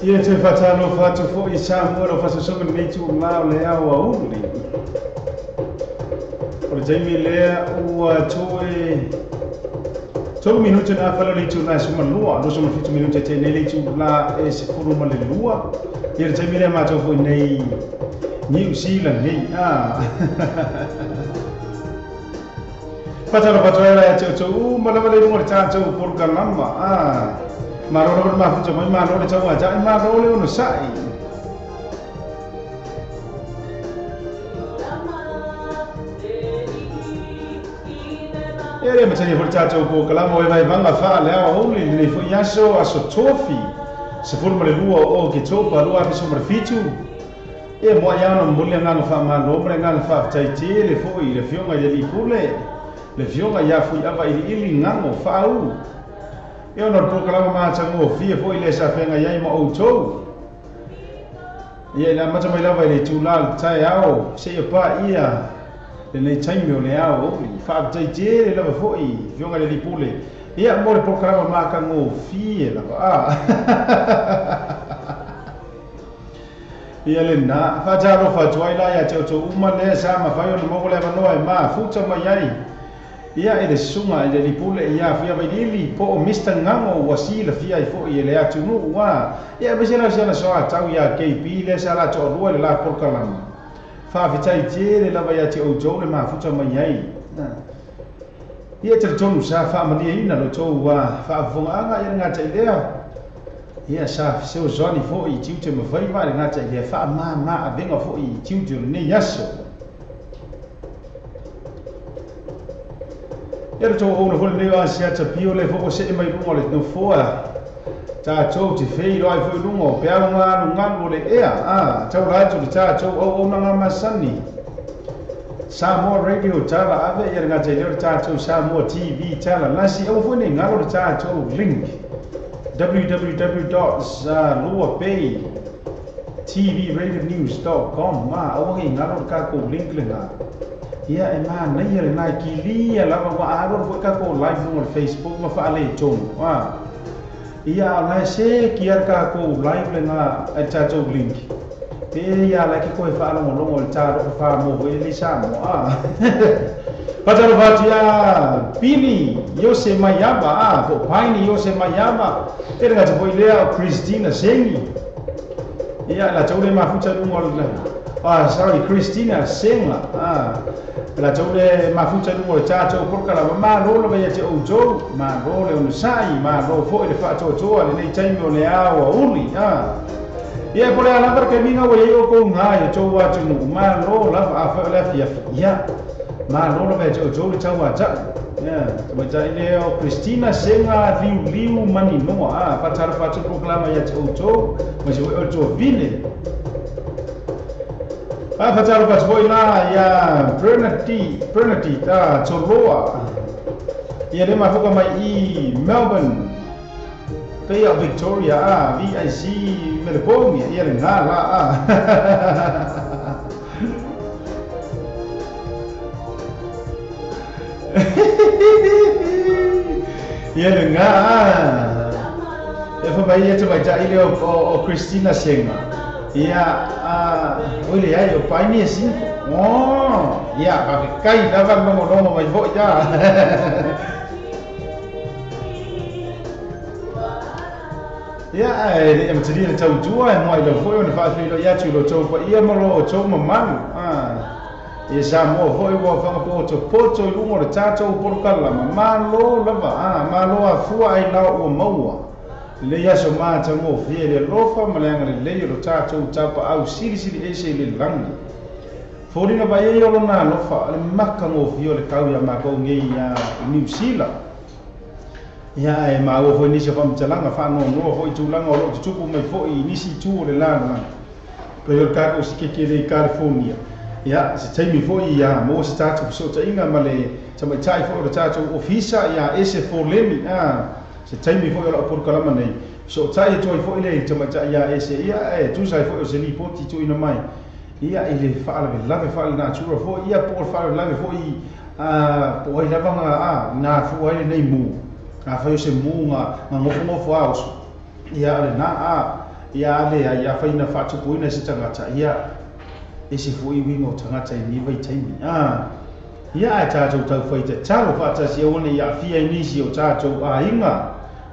Ia te whatano whatu fo I Samuel o whasasonga ni tu ngā o le au a uli. O le taimi lea ua toe 12 minuti na whala le tu nā suma lua, no suma 5 minuti te nei le tu la e se kuru ma le lua. Ia le taimi lea mātou fo nei New Zealand nei. Whatano whatoera e te o tau, malawa le runga le tātou poruka lama. Marolo ma futa mai marolo tau aja I marolo no sai. Ere matani portato ko kalamo e vai vanga fa le au holi ni fu yaso aso tofi. Se forma le lua o ke topa lua ke somra fitu. E mo ya no mulia nganga fa ma nombre nganga fa tai te le fu I le fionga ye li pule. Le fionga ya fu ava ili ngango fa u. Io non proclamo ma tango fie foi le sa fenga yai ma outou. ia la mata mai lava le tula tai ao se pa ia le nei taimio le ao i fa tai je lava foi fionga le lipule ia mo le programa maka ngo fie lava ia le na fa jaro fa joai la ia teo uma le sa ma fa yo le mo le va no ma futa mai ai ia ele sunga ele lipule ia fia vai dili po Mr Ngango wasila fia fo ia le atu no wa ia besela sala so atau ia KP le sala to rua le la porkalam fa vitai tele la vai ati o jo le ma futa mai ai ia te tonu sa fa mali ina lo to wa fa vonga anga ia ngata idea ia sa se o zoni fo i tiute ma vai va ngata idea fa ma avenga fo i tiute ne yaso ia to o no le wa sia ta pio le fo se mai lungo le no foa ta to te fei lo ai fo lungo pe anga no ngango le ea ta ra to ta to o na masani Samoa Radio tala ave ia ngata ile ta to Samoa TV tala lasi o fo ne ngalo ta to link www.luapaytvradionews.com ma o ngi ngalo ka ko link le nga ia e ma na ia na kilia lava wa aro fo ka ko live no Facebook ma fa ale ton wa ia na se kia ka ko live le nga e ta to link te ia la ki ko e fa lo lo ta ro fa mo e le sa mo pataro vatia pili yose mayaba po paini yose mayaba te nga te lea Christina Sengi ia la tole ma futa lungo la sorry Christina Senga la tole ma futa lungo ta to porka la ma lo le te ojo ma lo le un sai ma lo fo le fa to le nei taimo le awa uli ia pole ala perché minga wo yo ko nga to wa tu ma lo la fa la fia ma lo le te ojo le tawa ja ma ja ile o Christina Senga liu mani no fatar fatu proclama ya te ojo ma je ojo vile fatar fatu ila ya Bernadette ta Toroa ia le ma foka mai i Melbourne Bay of Victoria VIC Melbourne ia le nga la ia le nga e fa mai te mai tai le o Christina Senga ia ole ai o pai ni assim ia pa kai lava no mai vo ja ia e me tiri le tau tua e mai lo foi ona fa lo ia tu lo tau pa ia mo lo tau mamanu ia sa mo foi wo fa ko to poto lungo le tato porkala ma lo lava ma lo afua ai na o maua le ia so ma ta mo fie le rofa ma le ngale le lo tato tapa au sili e se le langi fori na vai yo lo na lo fa le makka mo fio le kau ya ma ko ngi ya New Zealand ia e ma o foi ni se fa mtalanga fa no foi tu langa o lo tupu mai foi ni si tu le lana pe yo ka ko sikeke le California ia se taimi foi ia mo se tatu so ta inga male tama tai fo o tatu ofisa ia ese fo lemi se taimi foi o por kala mane so tai toi foi le tama tai ia ese ia e tu sai foi o se li poti tu ina mai ia ile fa la natura foi ia por fa la foi po ai lava na fu ai nei mu fa se mu nga ngofo aus ia le na ia le ia fa ina fa tu puina se tanga ia ese foi wingo tangata ni vai taimi ia ta to tau faita talo fa ta se one ia fia inisi o ta to inga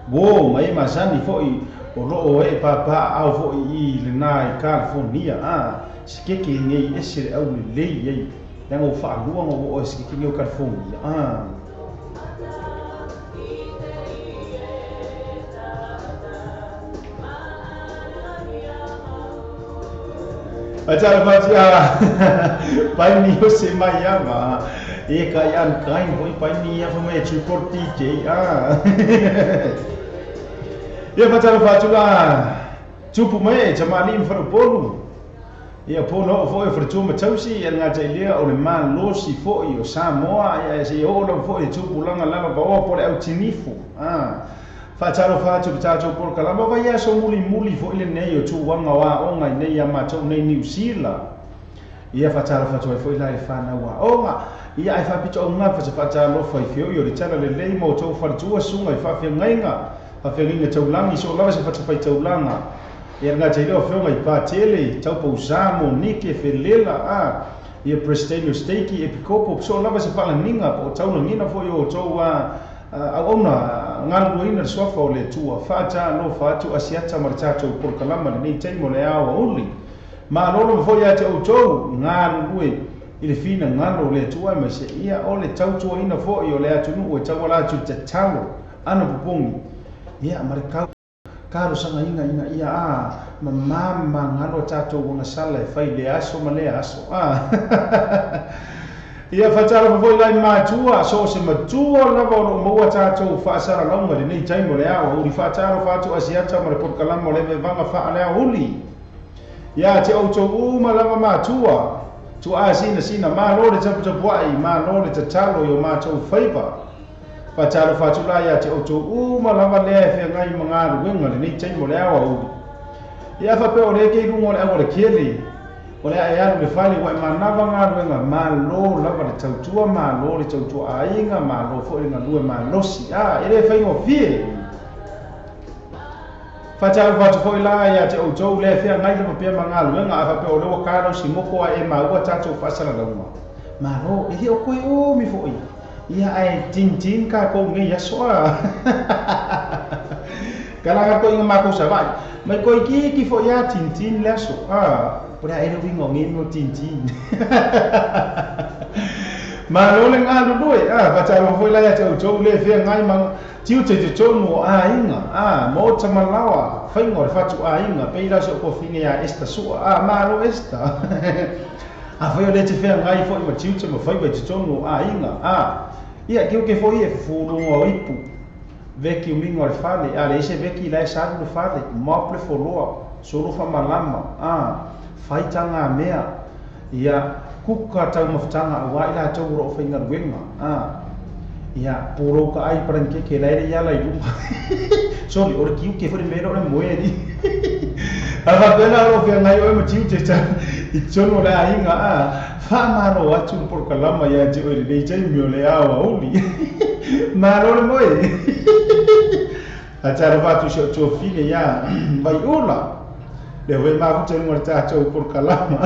wo mai masani foi o ro e papa au foi i le nai California skeke ngai ese au le ye yang o fa luang o skeke ngai California Acara baca, pai ni o se mai ama, e kaian kain hoi pai ni ya fome cukur DJ ia acara baca lah, cupu mai cuma lim farpolu, ia pono foi farcuma tausi yang ngajai dia oleh man losi foi o Samoa ia se o lo foi cupu langa langa bawa pole au tinifu Whaataro whaatu ki tātou Porokalama, vai aso muli fo ile nei o tūwanga wā o ngai nei a mātou nei New Zealand. Ia whaataro whaatu ai fo ila e whānau wā. O ngā, ia ai whapita o ngā whaataro whai whio i o ritana le lei mo tau wharatua sunga i whawhia ngainga. Whawhia nginga taulangi, so lawa se whatawhai taulanga. Ia ngā te reo whionga i pātele, tau pausamo, nike, whelela, ia Presteno Steiki, e pikopo, so lawa se whalanginga, po tauna ngina fo i o tau auna ngalu ina sofa o le tua fata no fatu asiata martato Porokalama le nei taimo le awa uli ma lolo fo ya te auto ngalu ue ile fina ngalo le tua ma se ia o le tautua ina fo i o le atunu o tawala tu te talo ana pupungi ia marikau karo sanga ina ia mama ngalo tato wanga sala e fai le aso ma le aso ia whaatara mawoi lai mātua, so se matua lava o maua tātou whaasara launga le nei taimo le awa uli whaatara whaatu asiata ma le Porokalama o le vanga wha lea uli. Ia te auto uma lava mātua, tu a sina mā lo le tapu ai, mā lo le tatalo i o mātou whaipa. Whaatara whaatu la ia te auto uma lava lea e whea ngai mga ruenga le nei taimo le awa uli. Ia whapeo le kei rungo le awa le kele. O le aealu le fali wai manava galuega malo lava le tautua malo le tautua aiga malo foʻi le galue malosi e lē faigofie faatalu fatu foʻi la ia te outou lea feagai lava pea magaluega a faapea o le ua kalosi moko a e maua tatou faasalalauga malo e lē o koe omi foʻi ia ae tintin kakou gei aso kalaga koʻiga makou savai mai koe kiki foʻi a tintin le aso Pura ele wingo ngino tintin. Ma le ngalo doe batalo foi la ya tau le fe ngai mang tiu te tonu ainga mo tamalawa fai ngor fatu ainga peira so ko fine ya esta sua ma lo esta. Foi le te fe ngai foi ma tiu te ma fai te tonu ainga ia ke foi e furu o ipu. Veki o mingo al fale le ese veki la sa do fale mo ple foloa solo fa malama faitanga mea ia kuka tau mafutanga wa ila tau ro fainga ruenga ia puro ka ai pranke ke lai ia lai dum sorry or kiu ke fori mero le moeri ava bela ro fe ngai o matiu te ta I chono la inga fa mano atu Porokalama ia te o le tai mio le awa uli mano le moe atara fatu so fine ia vai ola le we ma futa ngor tatou Porokalama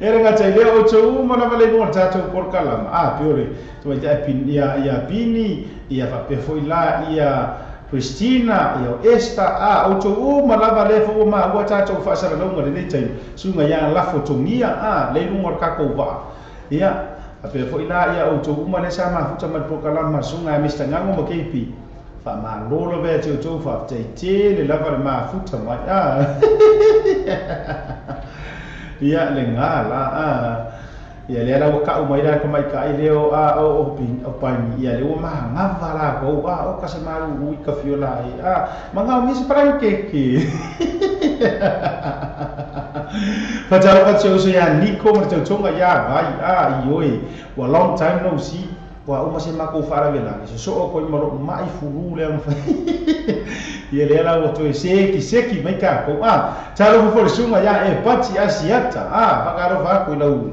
era nga tai leo o uma na vale ngor tatou Porokalama piore to ia pin ia pini ia fa pe foi la ia Christina ia esta o uma lava le fo ma wa tatou fa sara longa le tai sunga ia la fotongia le ngor ka ko va ia pe foi la ia o uma le sa ma futa ma Porokalama sunga mista ngango mo kepi ma lolo ve te o fa te le lava le mafuta mai ia le ngala ia le ala ka mai ra ka mai ka leo o pin o pani ia le ma ngava la ko o ka se maru u ka fiola manga mi se pranke ki fatalo ka tso so ya niko mo te tonga ya vai ioi wa long time no see wa uma se mako fara vela so o ko mo mai furu le am ia le ala o to seki mai ka ko talo fo sunga ya e pati asiata bagaro va ko lau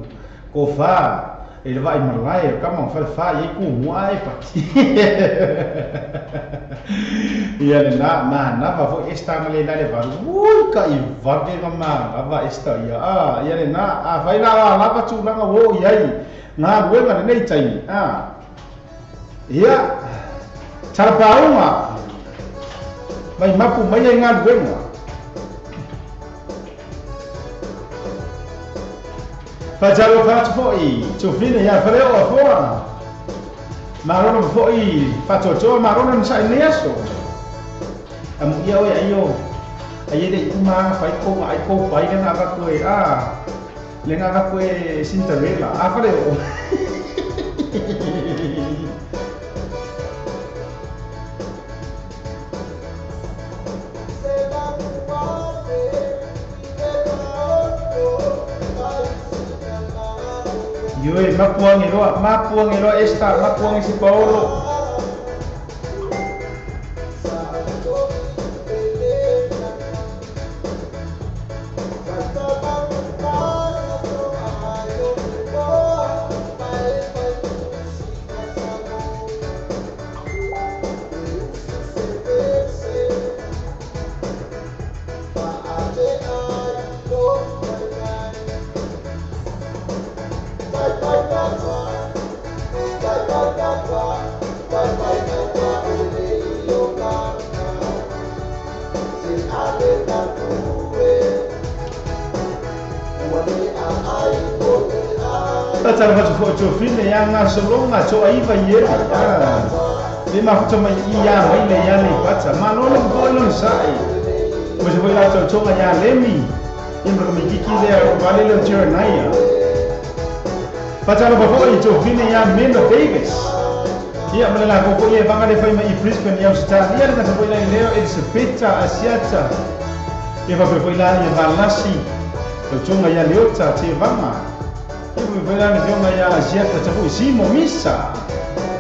ko fa e vai malai kama fa e ku mai pati ia le na va fo esta male la le va ka I va de ma va esta ia le na vai la va tu langa wo ia na ruenga nei tai ia tarapaunga mai mapu mai nga ruenga fajalo fatu foi tufine ya fareo afora marono foi fatoto marono sai neso amu ia o ayo ayede uma fai ko pai na ga ko le nga ko Cinderella fareo Yoi mapuang ilo esta mapuang si Paulo Tata ba fo to fine ya nga solonga to ai va ye le ma futa mai ia mai le ya le pata ma no le ko no sai mo se voila to nga ya le mi imbro mi kiki le o vale le tio na ya pata ba fo to fine ya Mendo Davis ia mo la ko ye vanga le fai mai Brisbane ya sta ia le ta voila leo Elisabetta Asiata e va voila ya valasi to nga ya leota te vanga Vela ni jonga ya Asiata tapu simo misa.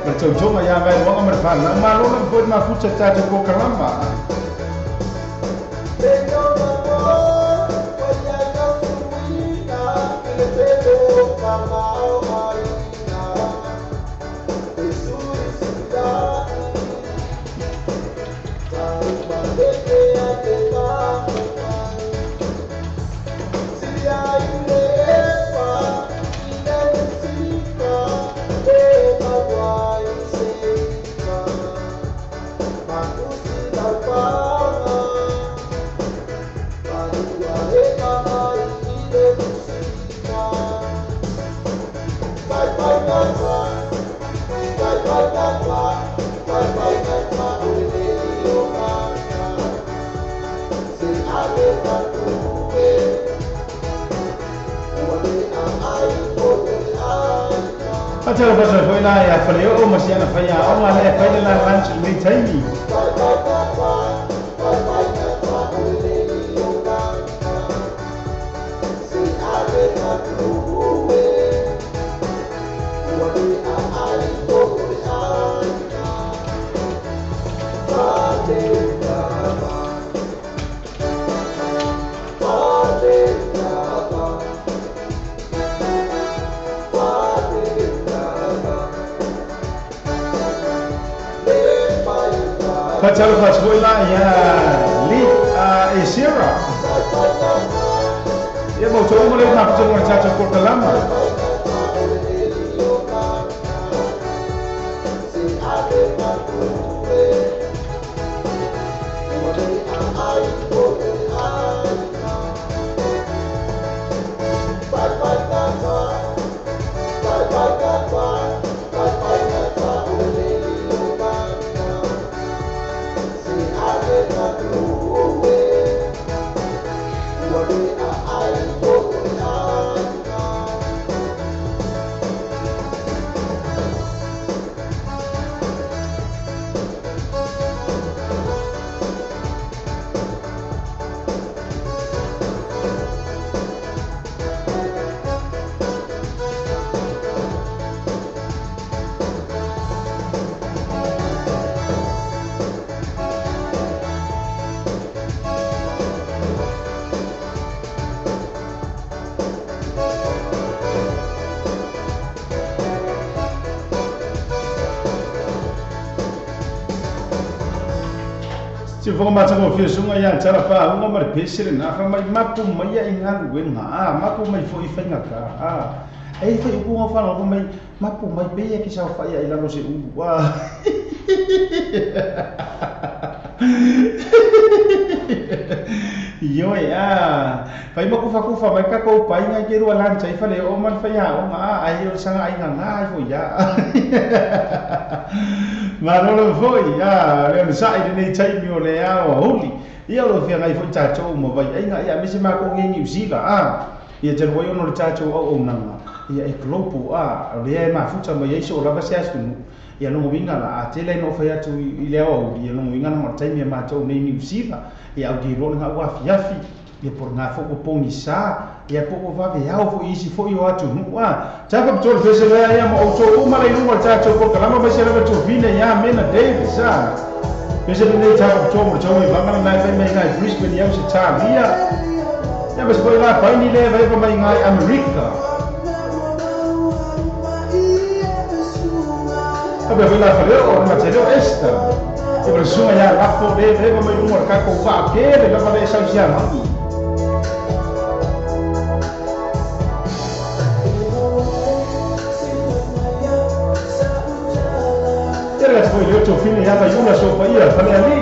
Betul jonga ya vai wanga merfana malo na bod ma futa tata ko kalamba. Atau pasal voila ya faleo masih ana faya Allah le faya la lunch ni taimi Pacar pas voila ya lead Isira. Ya mau coba mulai nak coba caca kota lama. Si fo ma tsa mo fi sunga ya tsara pa unga mar pesire na ka mai mapu mai ya inga wenga mapu mai fo ifenga ka ai fa ibu nga fa no mai mapu mai be ya ki sa fa ya ila no se u wa yo ya fa ma kufa mai ka ko pa inga ke ru lan chai fa le o man fa ya o ma ai yo sanga ai nga ai fo ya ma no foi ya le sa i nei tai mi o le a o holi ia lo fia ngai foi chacho mo vai ai nga ia me se ma ko ngi New Zealand ia te roi ono le chacho o nanga ia e klopo le ma futa mai so la va sia sunu ia no winga la te le no fa ya tu i le o ia no winga no tai mi ma cho nei New Zealand ia o di ro nga wa fiafi ia por nga fo ko pongi sa ia po va ve au fo isi fo yo atu wa ta ka tol fese la ia mo so uma le no ta cho ko kala ma se la to vina ya Mendo Davis fese le ta ka to mo cho i va ma na me na Brisbane ya se ta via ya bes boy la pa ni le va ko mai ngai America abe vela fa le o ma te lo esta e per su ya la fo de va mai no ka ko va ke le va le sa sia ma Foi eu teu filho já vai uma sopa aí, falei ali.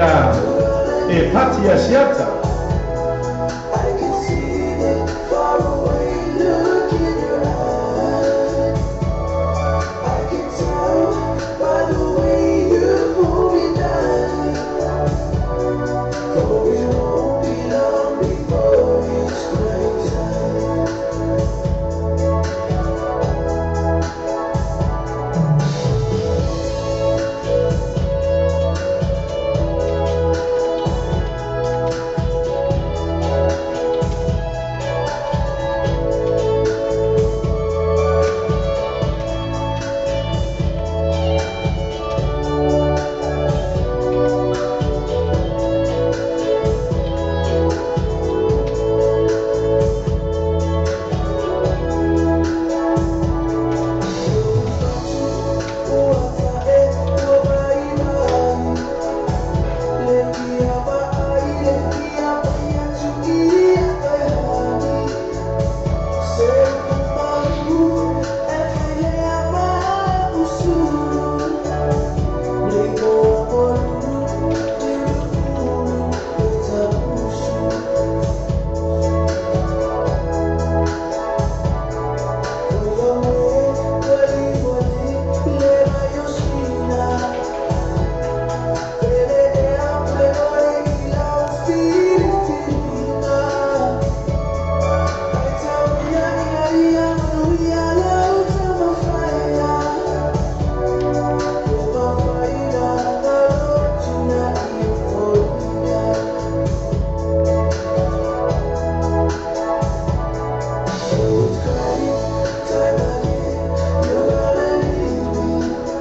ia e pati a siata.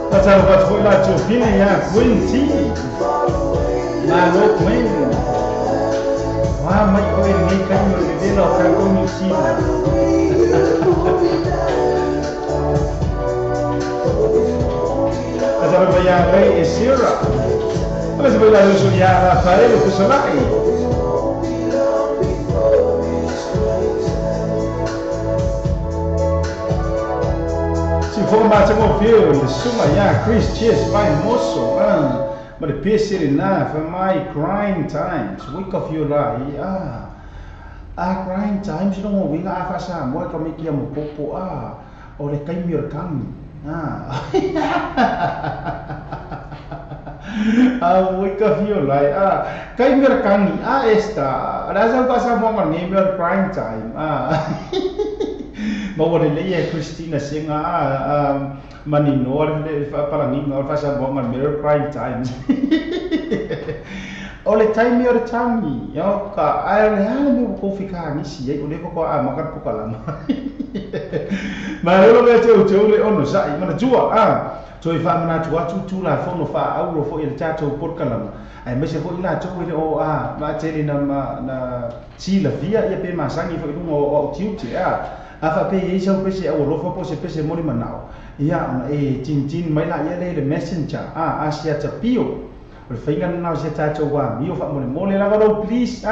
Pasal buat sekolah cupin ya kunci, malu main, wah mai kau ini kan lebih lokal kunci. Pasal bayar lagi isira, pasal bayar usul ya Rafael kusalai. Forma macam feel semua ya Chris Cheers by moso but the piece na for my crying times week of your life crying times no mo winga afasa mo kami kia mo popo oleh kaimir kami week of your life kaimir kami esta rasa pasal mo ngemir crying time mau boleh lihat Christina singa maninor parangin or fasa bongan mirror prime time oleh time mirror tangi yo ka air mo ko fika ni si ai oleh ko makan pukalam malo be teu le ono sai mana jua toi fa mana jua tu la fono fa auro fo il tato pukalam ai me se fo ila tu ile o ma tele na si la via ia pe masangi fo o tiu afa pe isa pe se o rofa po se pe se mori manao ia tin mai la ia le messenger asia tapio o fainga na se ta wa mi o fa mole la go please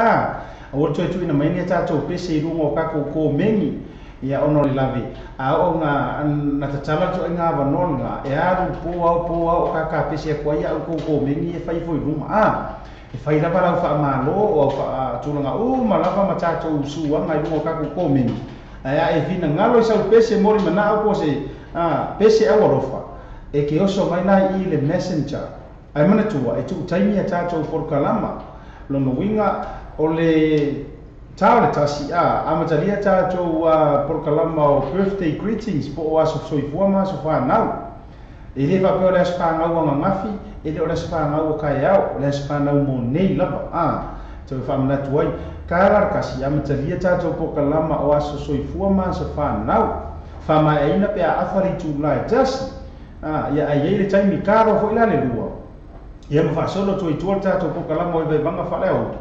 o to tu ina mai ni ta pe se rungo ka ko mengi ia ono le lavi o nga na ta chala to nga va non nga ru po ka pe se ko ia ko mengi e fai foi ruma e fai la para fa malo o fa tu nga malava ma ta su wa ngai rungo ka ko mengi e vina ngalo sa pese mori mana ko se pese aworofa e ke oso mai na i le messenger ai mana tua e tu taimi ata to por kalama lo no winga ole taule tasi amatalia ta to por kalama o birthday greetings po aso soifua so fa nau e le va pe le spa ngau nga mafi e le spa ngau ka yao le spa ngau mo nei lava to fa mana tuai karar kasi amatalia ta to po kalama o aso soifua so fa nau fa mai aina pe afari tu lai just ya ai le taimi karo fo ila le lua ia ma fa solo to i tuata to po kalama o be banga fa leo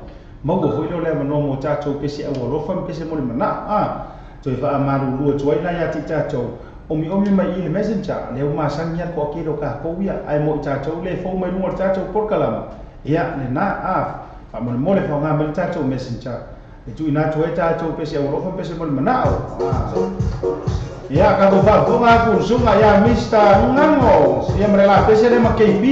mau go foi le mano mo tato pese a rofa pese mo mana to fa amaru lu to ina ya ti tato omi mai ile messenger le ma sangnya ko ke do ka ko ia ai mo tato le fo mai mo tato por kalama ia le na fa mo le fa nga tato messenger e tu ina to tato pese a rofa pese mo mana ia ka do fa ko nga ku sunga ya Mr. Ngango ia mrela pese le ma KB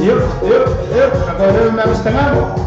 Yuk, aku udah memang setengah.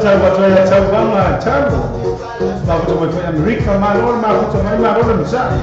Watu ya Tabama Tabu, mafuta mwetu ya Amerika, mafuta marolo mzai.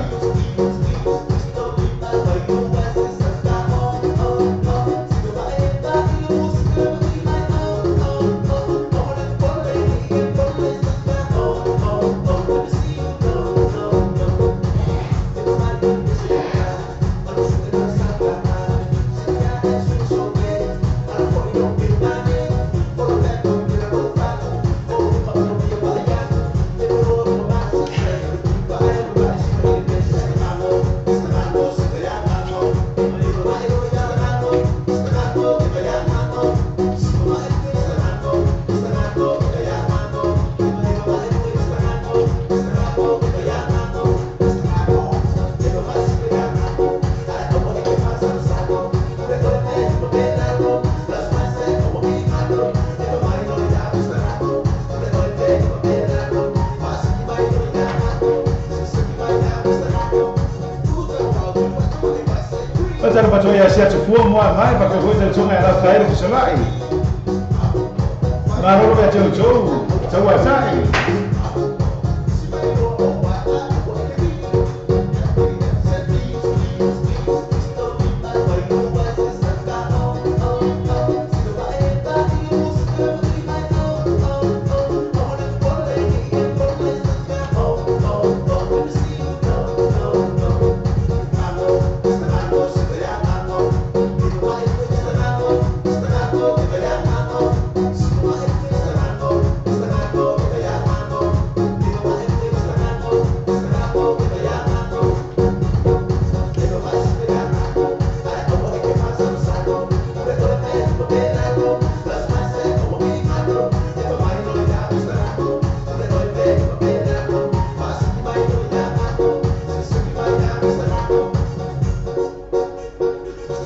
Pasal baca ya siap sepuluh muat mai pakai hujan sungai alas air berselai. Marolo baca jauh, jauh asai.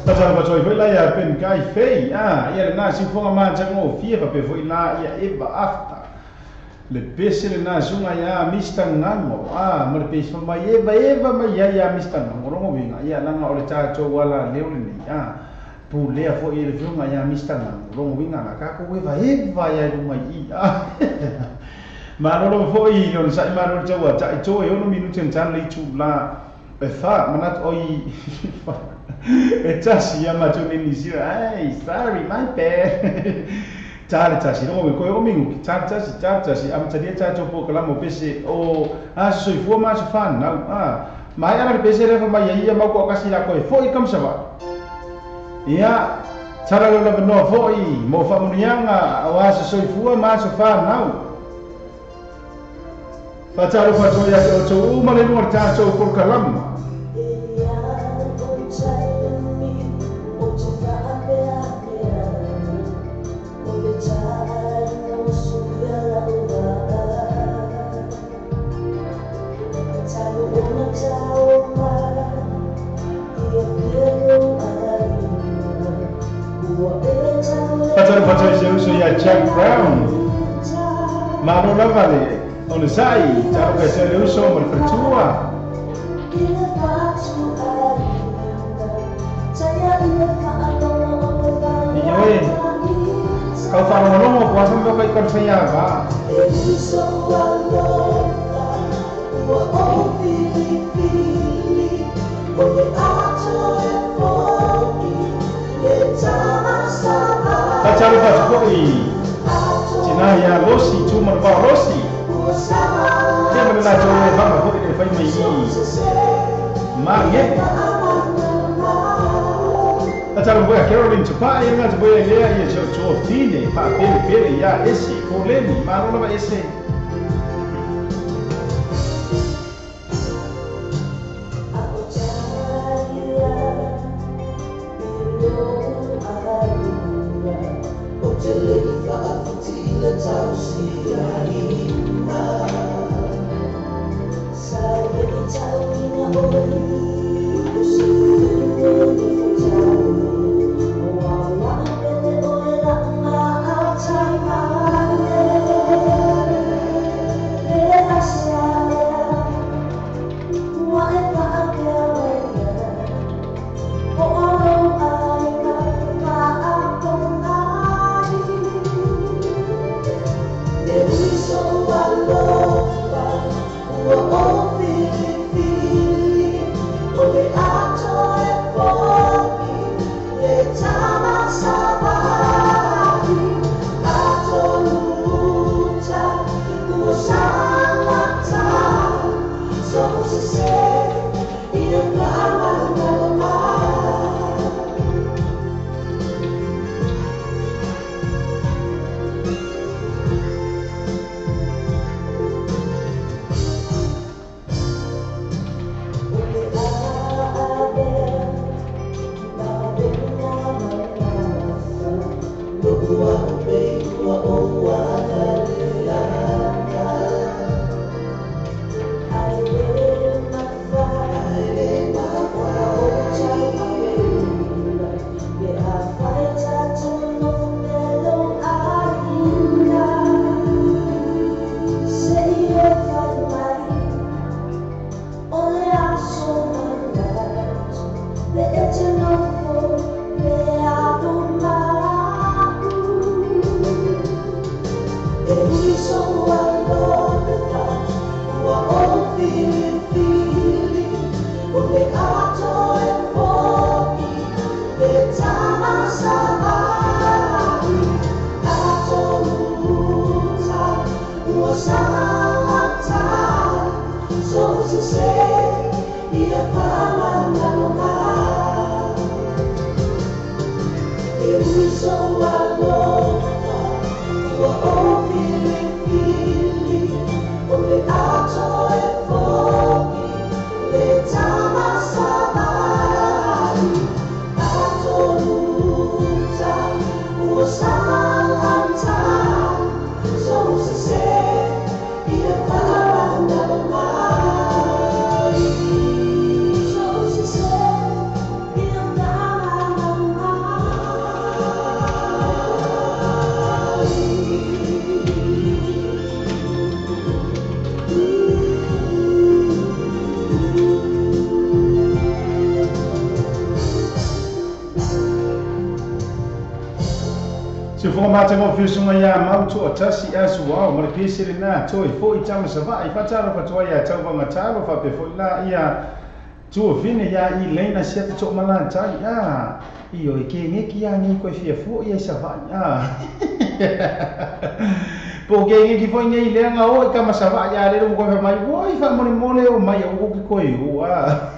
Pasal baca itu lah ya pen kai fei ia na si fonga man jango fie pa pe foi la ia eba afta le pese le na sunga ya mistangango mer pe so mai eba mai ya mistangango rongo vinga ia langa ole cha cho wala leo ni pu le fo ile funga ya mistangango rongo vinga na ka ko eba ya du mai ma no fo I non sai ma no cha wa cha cho yo no minu chen chan le chu la e fa manat oi Etasi ya macho ni sira ai sorry my bad tasi no me ko mingu tasi am tadi cha cho po kala mo pese o so fu ma fan na mai ana pese le mai ia mau ko kasi la ko foi kam sava ia tara le no foi mo fa munianga awa se soifua ma se fa nau fa taro fa to ya to uma le no ta so por kalam Pacar so ya Jack Brown mano la vale on sai taro que se le uso mal pretua y yo kau faro no puasa no kai kon saya ba Pacar koi Cina ya Rossi cuma ba Rossi dia mengenai cowok bang aku ini fai mai manget Pacar boya Caroline cepat yang ngas boya dia ya cowok tine pa pele ya esse koleni maro la esse mate mo fisunga ya mautu atasi asu wao mara pisiri na toi foi tama sava I fataro fatwa ya tauva mataro fa pe foi la ia tu fine ya I leina sia to malanta ya iyo ke ngeki ya ngi ko fia fu ya sava ya Porque que foi nem lenga o que mas vai já ele ko mai voi fa mole o mai o que coi o a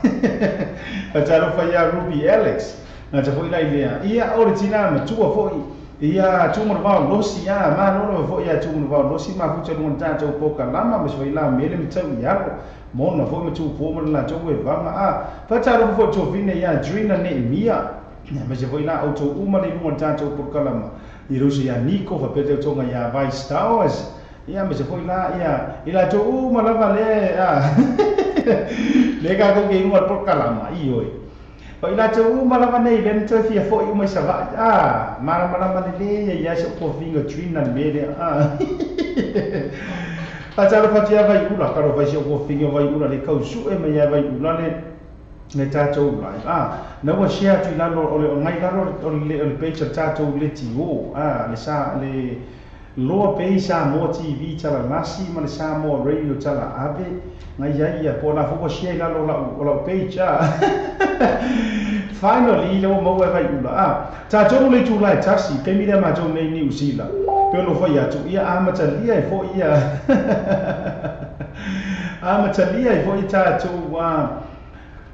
taro fa ya Ruby Alex na te foi lai lea ia original ma tua foi ia tumo va losi ya ma no foi ia tumo va losi ma futa no tata o poka lama mas foi lá mele me tau ya mo na foi me tu fo mo la to we va ma fa taro fo to vine ya drina ne mia ma se foi lá auto uma le no tata o poka lama I rusi ya Nico fa pete tonga ya vai stars ia me se foi lá ia ila to uma lava le le ka ko ke ngor poka lama I oi o ila te uma lava nei le te fia foi uma sava mara le ya se ko vinga trina mele Patalo fatia vai ula karo vai se ko vinga vai ula le kau su e me ya vai ula le ne tatou lai na wa share tu la lo ngai la lo le page tatou le ti o le sa le lo pe sa mo TV tala nasi ma le sa mo radio tala ave ngai ya po la fo share la lo page finally lo mo wa vai ula tatou le tu lai taxi pe mi le ma jo nei New Zealand pe lo fa ya tu ia amatalia fo ia amatalia fo tatou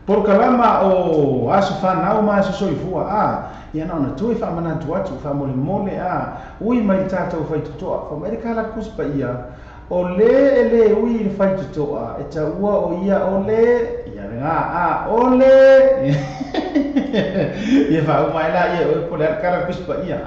por kalama o asu fanau ma asu soifua ia na tu fa mana tu atu fa mole mole ui mai tata o fai tutoa fa amerika la kuspa ia o le ui fai tutoa e ta ua o ia o le ia nga o le ia fa mai la ia o le kala kuspa ia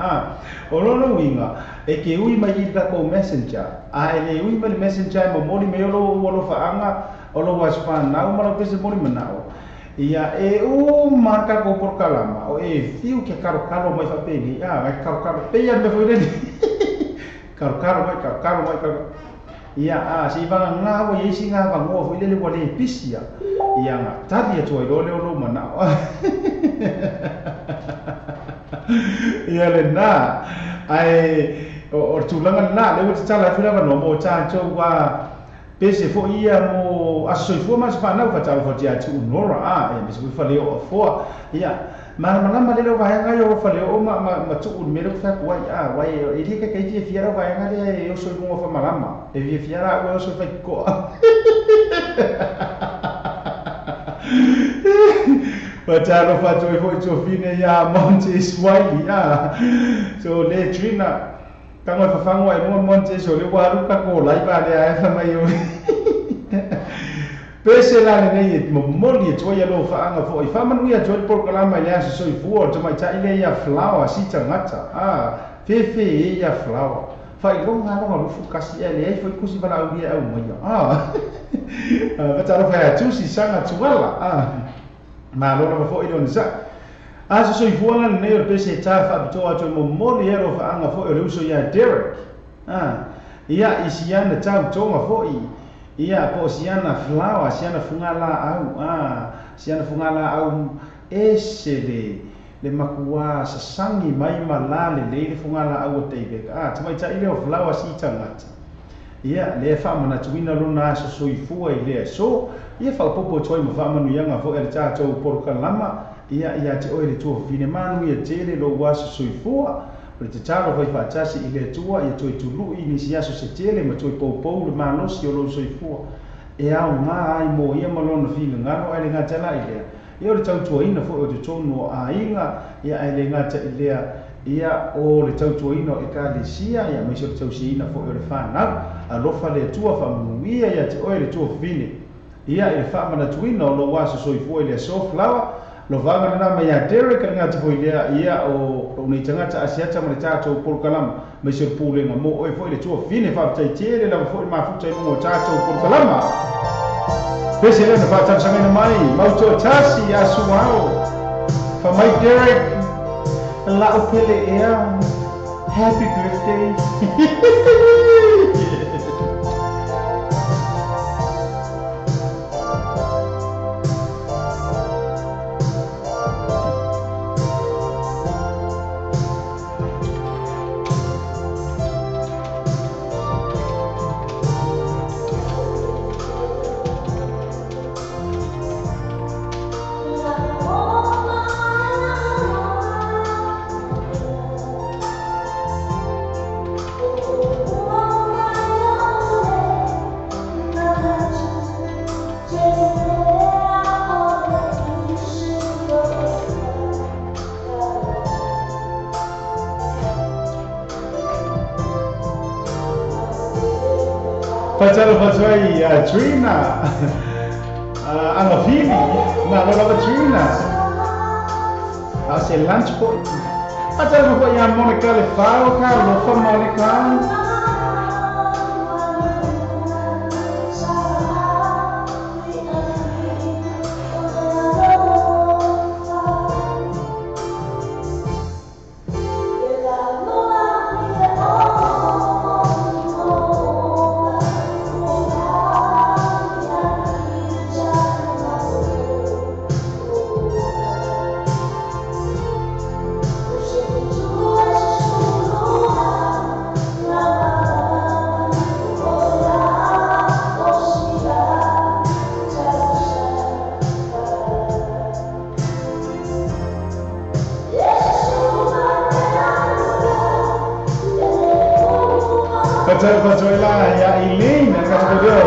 o lo winga e ke ui mai I ka ko messenger ele ui mai messenger mo moli me lo fa anga o lo waspan na o ma lo pese moli manao ia marca ko por kalama o fiu ke karo mai fa peli vai karo pe ia me foi ni karo mai ia si va nga o ye si nga va ngo foi le wale pisia ia nga tadi to lo mana ia le na ai o tulanga na le o tala fila va no mo cha cho wa pese fo ia mo aso fo mas pa na fa tala fo dia tu nora e bis fa leo fo ia ma le lo vai nga yo fa leo ma tu un mero fa kwa wai e di ke ti fiera vai nga le yo so mo fa malama e vi fiera o so fa ko Patalo fa to fine ya Monte Swahili so le trina kangoi fa fangwa e mo Monte so le waru ka ko lai ba le ai fa mai yo pese la le nei mo moli to ya lo fa anga fo I fa manu ya to por kala mai ya so I fu o to mai ta ile ya flower si tangata fefe ya flower fa I lo nga lo fu kasi ele foi kusi bala u dia au mo ya patalo fa tu si sanga tuala ma lo fo I don sa aso so I fu ala nei o pese ta fa to ato mo moli ero fa anga fo e uso ya Derek ia isiana tau tonga fo ia po siana flower siana fungala au esele le makua sasangi mai malale le fungala au tebe tamai ta ile o flower si tangata ia le fa mana tuina lona so soifua ile so ia fa popo toi mo fa manu yanga fo ele tato por kalama ia te oile tu fine manu ia tele lo waso soifua le te taro fai fa tasi ile tua ia toi tulu ini siaso se tele ma toi pou le manos yo lo soifua e au nga ai mo ia malona fina ngano ai nga tala ile ia le tau tuaina fo o te tono ainga ia ai le ngata ile ia o le tau tuaina e ka le sia ia mai so tau siina fo o le fana a lofa le tua fa muia ia te oile tua fine ia e fa mana tuina o lo waso soifua ile so flower lo vanga na mai a Derek nga te foi ia o nei tangata asiata ma le tato por kalama mai se pule nga mo o foi le tua fine fa tai tere la foi ma futa mo tato por kalama pese le fa tata sanga mai mauto tasi asuao fa mai Derek la o pele ea happy birthday Patalo patoi Trina. Anga Phoebe. Na lola Trina. Ase lunch point. Patalo patoi ya Monica le fao ka lo fa Monica. Patala ya Elaine kata dia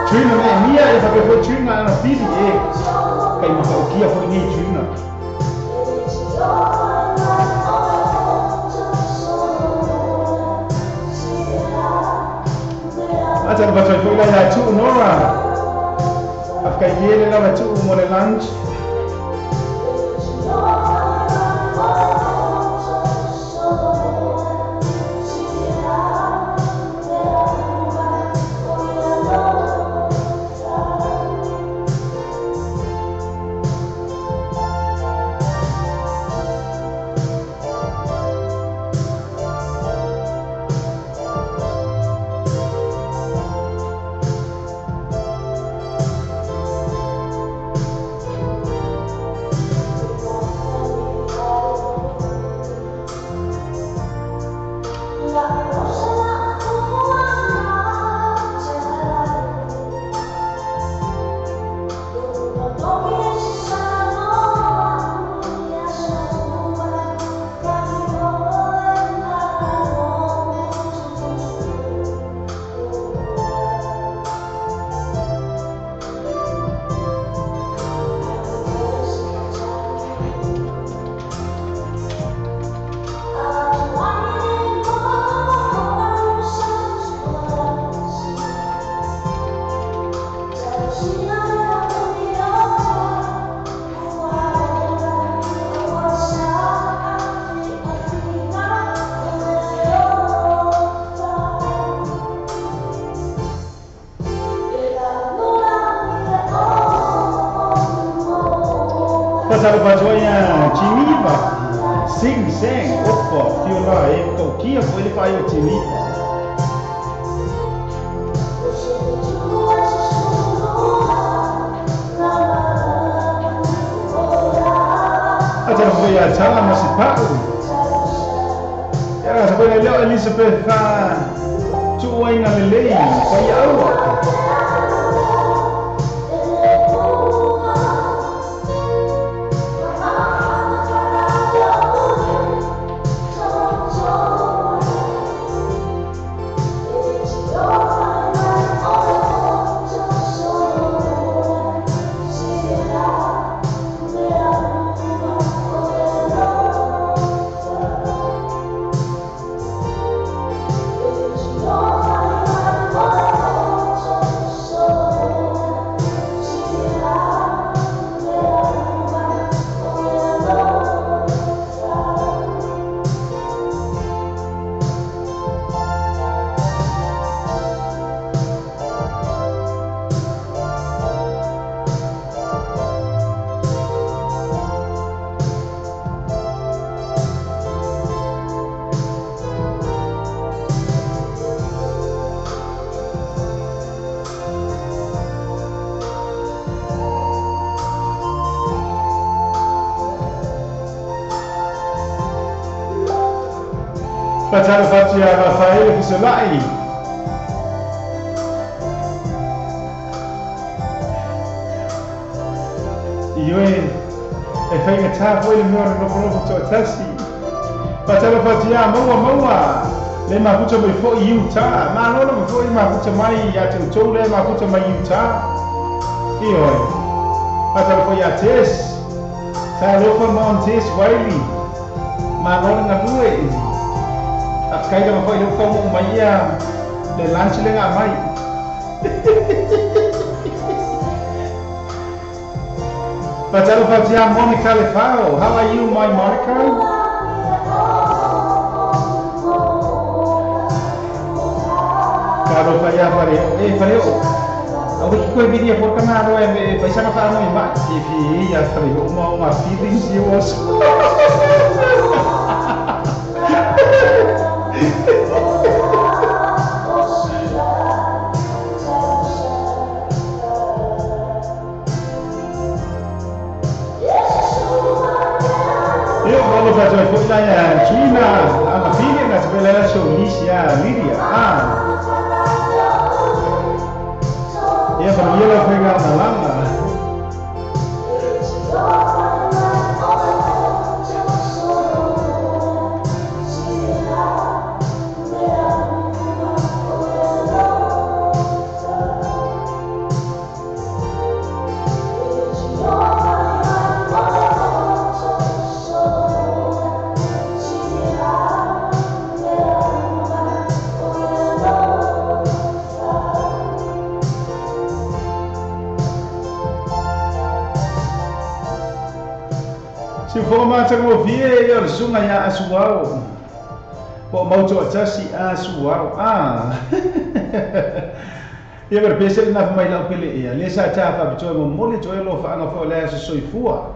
Trina ni Mia e pakai for Trina na Phoebe e kai makaukia for ni Trina Patala patala ya tu Nora afkai yele na tu mo le lunch Pasal bajunya Geneva, sing opo viola e tokia foi paio Geneva. Ajar foi a sala municipal. Era foi a Leo Elizabeth tuai na lei, foi aula. Patalo fatia Rafael Kisolai. Iwe e whainga tā koe le mea no kono to tasi. Patalo fatia maua le maputa mai fo i Utah. Ma no no fo i maputa mai ya te tau le maputa mai Utah. Ioi. Patalo fo ya tes. Ta lofa mon tes waili. Ma no na due. Kai ka foi lo como mai le lunch le nga mai Patalo fatia Monica Lefao. How are you, my Monica? Karo faya pare. Pare. Aku ikut video por canal paisa na fa mo ma. If ya pare uma feelings you was. Kalau baca fotonya China, apa pilih nak sebelah Indonesia, Lydia. Ya kalau dia pegang dalam. Se for mais como via eu sunga ya asuau. Po mau to atasi asuau. Ia berpesel na mai la pele ia. Le sa ta fa bicho mo mole to lo fa nga fo le so soifua.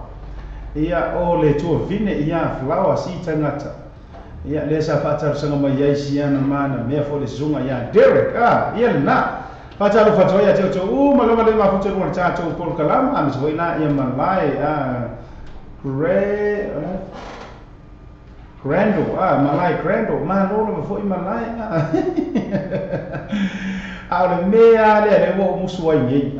Ia o le to vine ia flower si tangata. Ia le sa fa ta sanga mai ia si ana mana me fo le sunga ya Derek. Ia na. Pa ta lo fa to ia to malama le ma fo to mo ta to por kalam am so ina ia malai Grando, Malay Grando, Manolo foi Malay. Ao meia le wo musuai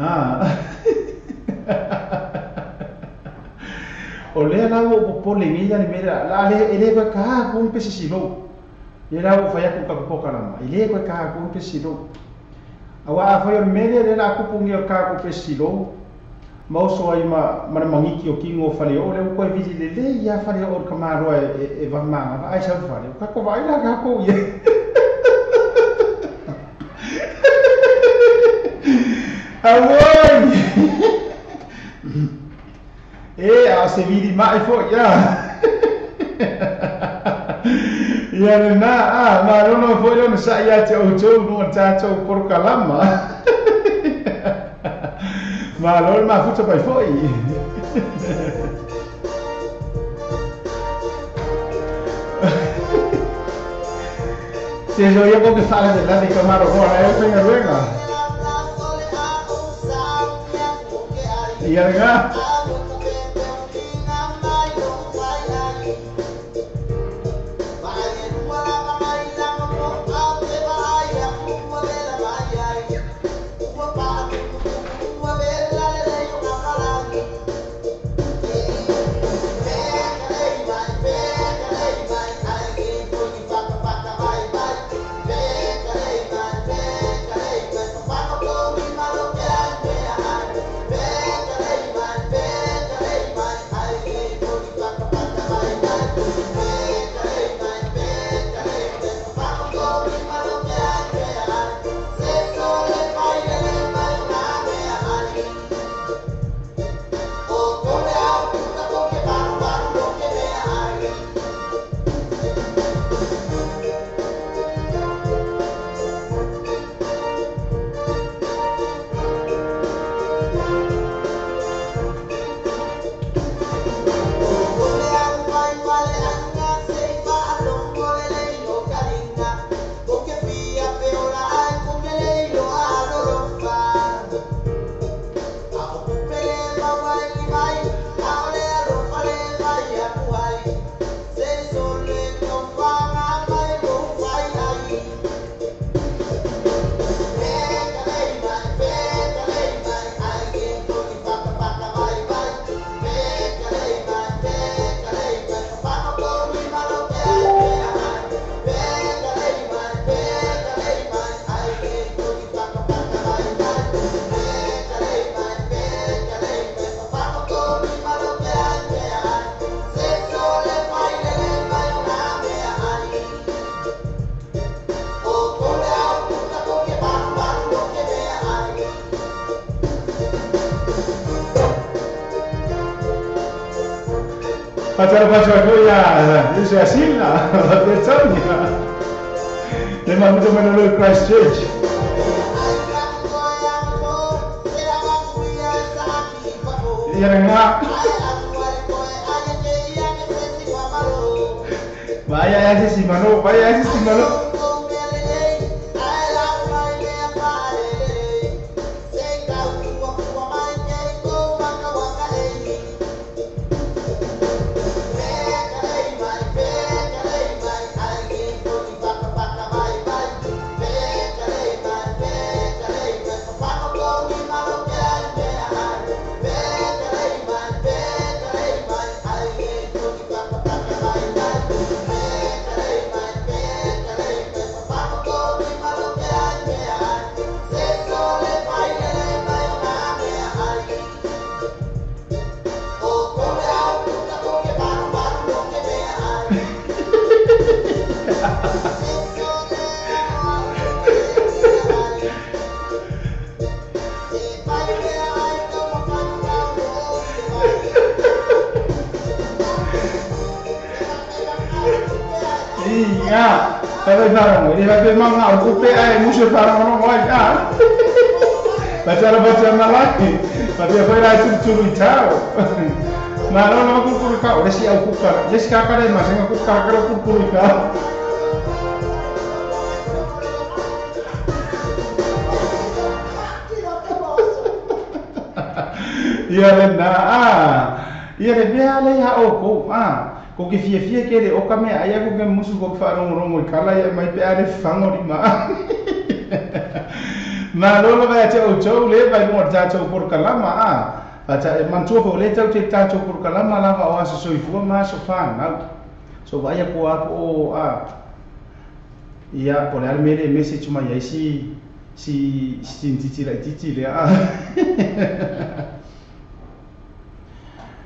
O le la wo po le ngia ni mera la le ele ko ka ko pe silo. Ye la wo fa ya ko ka ko kala. Ele ko ka ko pe silo. Awa fa yo media le la ko pungi ka ko pe silo. Mau soai ma mangiki o kingo fale o le ko visi le ya fale o kamaro e va manga ai sa fale ka ko vai la ka ko ye awoi a se vidi mai fo ya ya na ma no fo yo sa ya te o to no ta to por kalama Ma lol ma futa pai foi. Se yo llevo que sale de la de Camaro, eu tenho ruega. E agora Pacar ko ya, isso é assim, né? Atenção, né? Lembra muito menos Christchurch. Yang nga. Vaya si mano. Iya, tapi barang ini tapi memang aku PI musuh barang orang lain. Baca malaki, tapi apa yang curi tahu. Malah aku curi kau, desi aku kukar, desi kakak deh masih aku kukar kalau aku curi kau. Iya lena, iya deh biar ya aku ko ke fia ke de o kame aya ko ke musu ko fa rongo kala ya mai pe ale fango di ma ma lo ba cha o chou le ba mo cha chou por kalama ba cha man chu ko le chou che cha chou por kalama la ba wa so fu ma so fa na so ba ya ko o ia por al mere message ma ya si titi le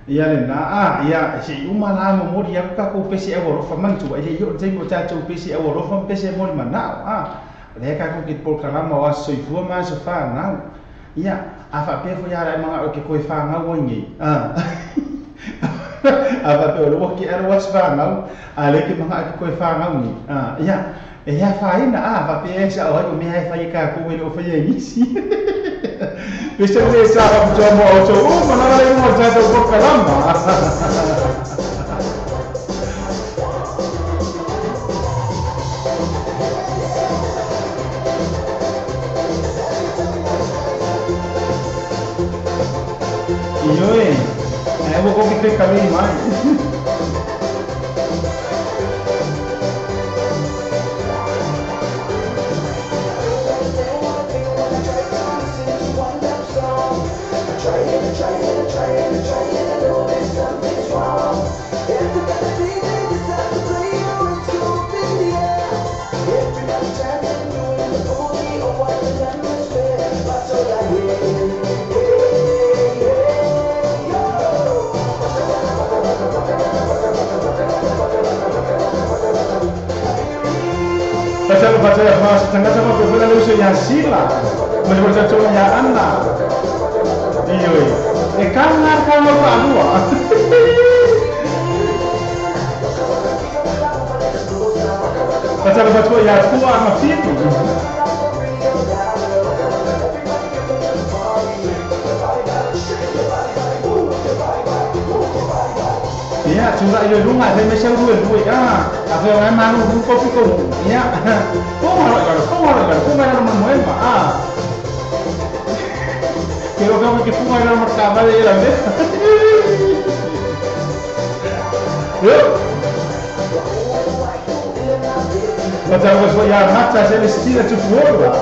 Ia le na ia si uma la mo mori aku ka ko pesi e woro fa man tu ai yo tei mo cha tu pesi e woro fa pesi mo mana le ka ko ki por kala ma wa so fu ma so fa na ia afa pe fo ya ra ma o ke ko fa nga wo ngi afa pe o lo ki era wa fa na ale ki ma ki ko fa nga ngi ia ia fa ina afa pe sa o me ai fa ka ko we lo fa ye ni si Bisa sabe como o mana lagi mau jadi kok kalama. Iyo aku kok kita kali mai. Baca bahasa tengah sama berbeda lucu yang sila, menurut cuma ya anak. Iyo, kangar kalau pak dua. Baca ya tua masih itu. Iya, cuma iyo rumah saya masih dua tapi orang mana pun kopi kau, iya, kau marah kalau mana mah, kalau kamu kita marah merkaba dia lah deh, yuk, macam ya macam saya mesti ada cukup lah,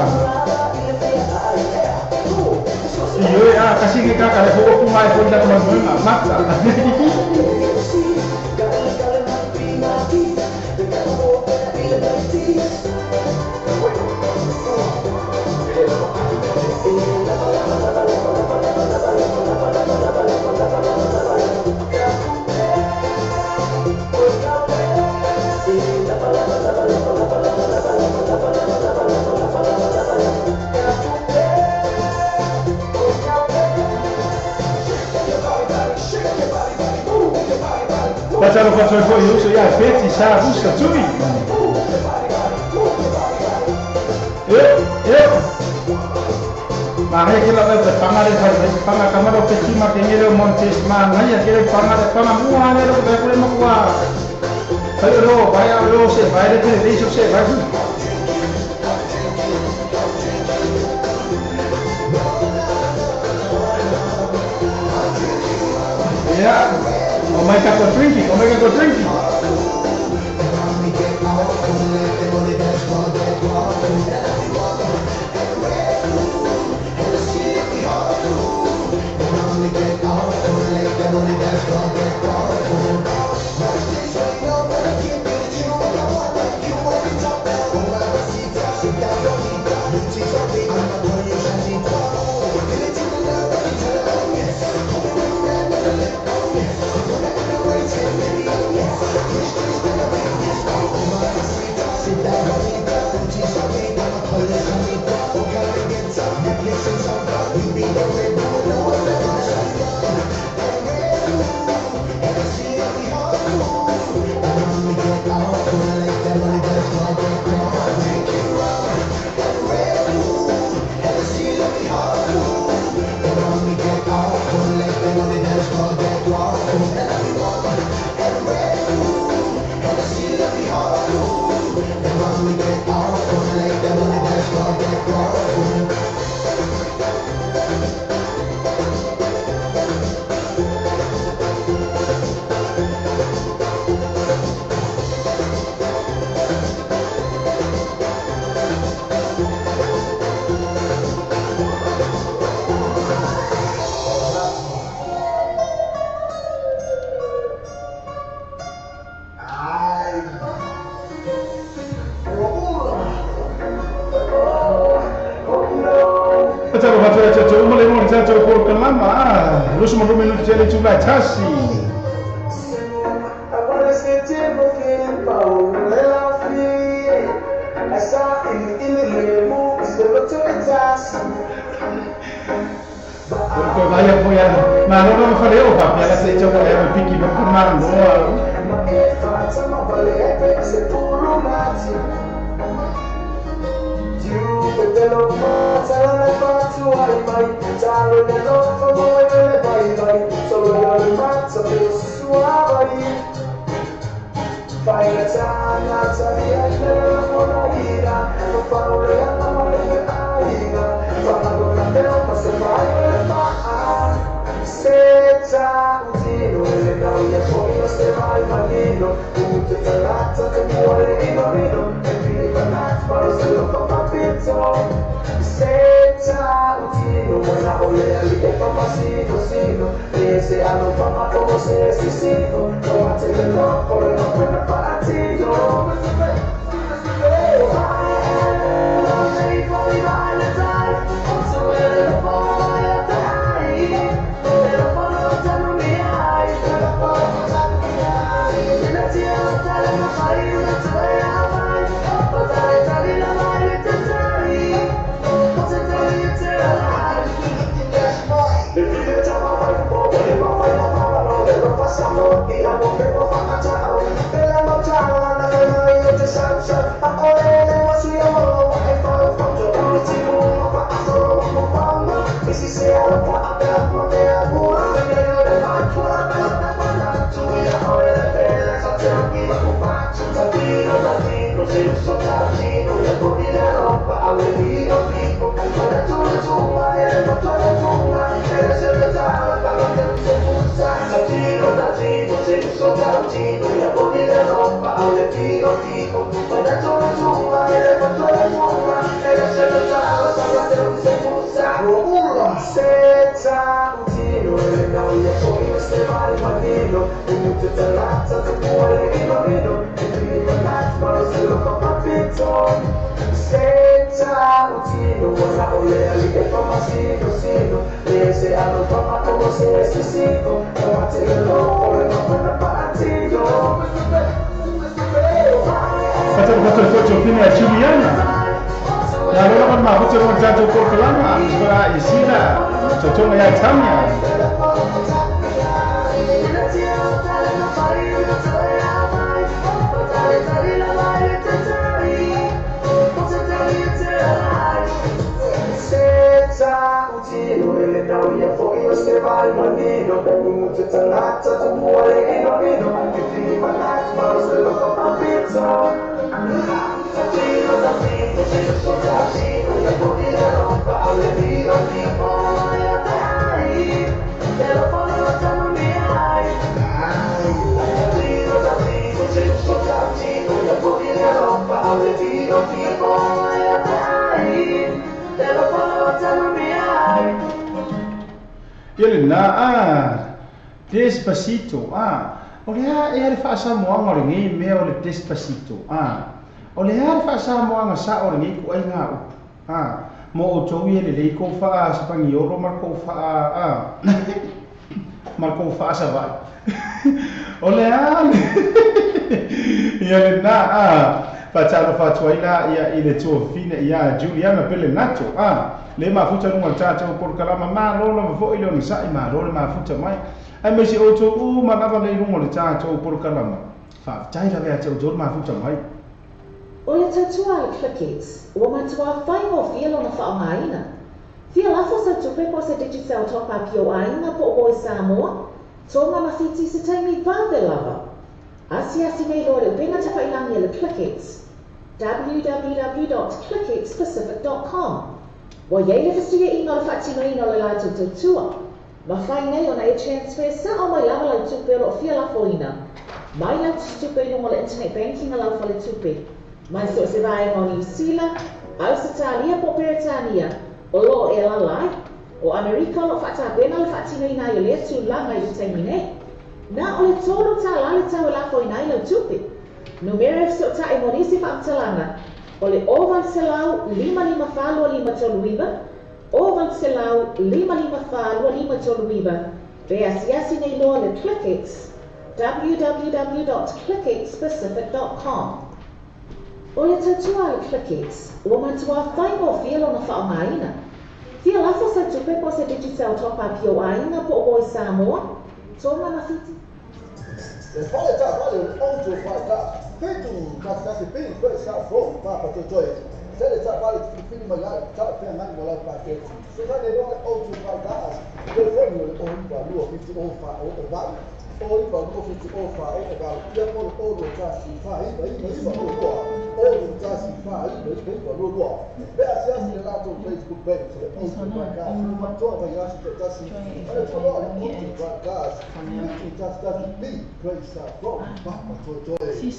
iya, kasih kita kalau kau kumai pun dah mana macam. Pachalo pacho foi uso ya feti sa busca tui. Mana kita ada pangaran pangar kamar oke cima tinggal montes mana ya kita pangar mua ada kita boleh makwa. Ayo lo bayar lo se bayar itu di se bayar. Ya, omega go drinking. Terus merumen jadi jumlah chasi. Kau bayar koyan, nah orang kalau apa biasa saya coba yang pikir berkenalan doang. Cocok ya camnya. Ele na Despacito o le e fa Samoa o ngi me o le Despacito o le fa Samoa sa o ngi ku ai nga mo o tou le ko fa sa pangi o marco fa sa vai o le ele na Fatalo fatuaila ia ile tu fine ia Juliana Pelenato le mafuta nunga tata por kalama ma lolo vo ile on sai ma lolo mafuta mai ai mesi o to ma na le nunga le tata por kalama fa tai la vea tu dor mafuta mai o le tatua le clickets o ma tua fai o feel ona fa maina feel afo sa tu pe ko se digital top up yo aina po o Samoa so ma fiti se taimi va de lava Asiasi nei lore benga tawhailangi le clickets www.clicketspacific.com Wa yeile fastia ino le fatino ino le lato tutua ma fai nei ona e transfer sa o mai lava le tupe o fia la foina mai la tupe no le internet banking ala fa le tupe mai so se vai o New Zealand Australia po Britania o lo e la lai o America lo fata bena le fatino ina yo le tu langa i termine na o le tolo ta la le tau la foina i le tupe numero so ta e monisi fa talanga o le oval selau 555 toluiva oval selau 555 toluiva ve asiasi nei loa le clickets www.clicketspacific.com o le tatua le clickets o matua fai o fielo na whaongaina fia lafo sa tupe po se digital top up yo aina po o Samoa tonga na fiti Fala já, vale, onde vai dar? Feito casi bem, foi já bom, para tu joy. Se ele já vale, filho melhor, já tem mais melhor para ter. Se já levou onde vai dar, telefone o para lua, fiz o vale. O para lua fiz o vale, e por o já se faz, aí não se vai lua. O já se faz, aí não se vai lua. Vê a ciência lá do Facebook bem, onde vai dar, uma toda já se já se. Olha só, onde vai dar, já está bem. Praise God, Papa Joy. Sis,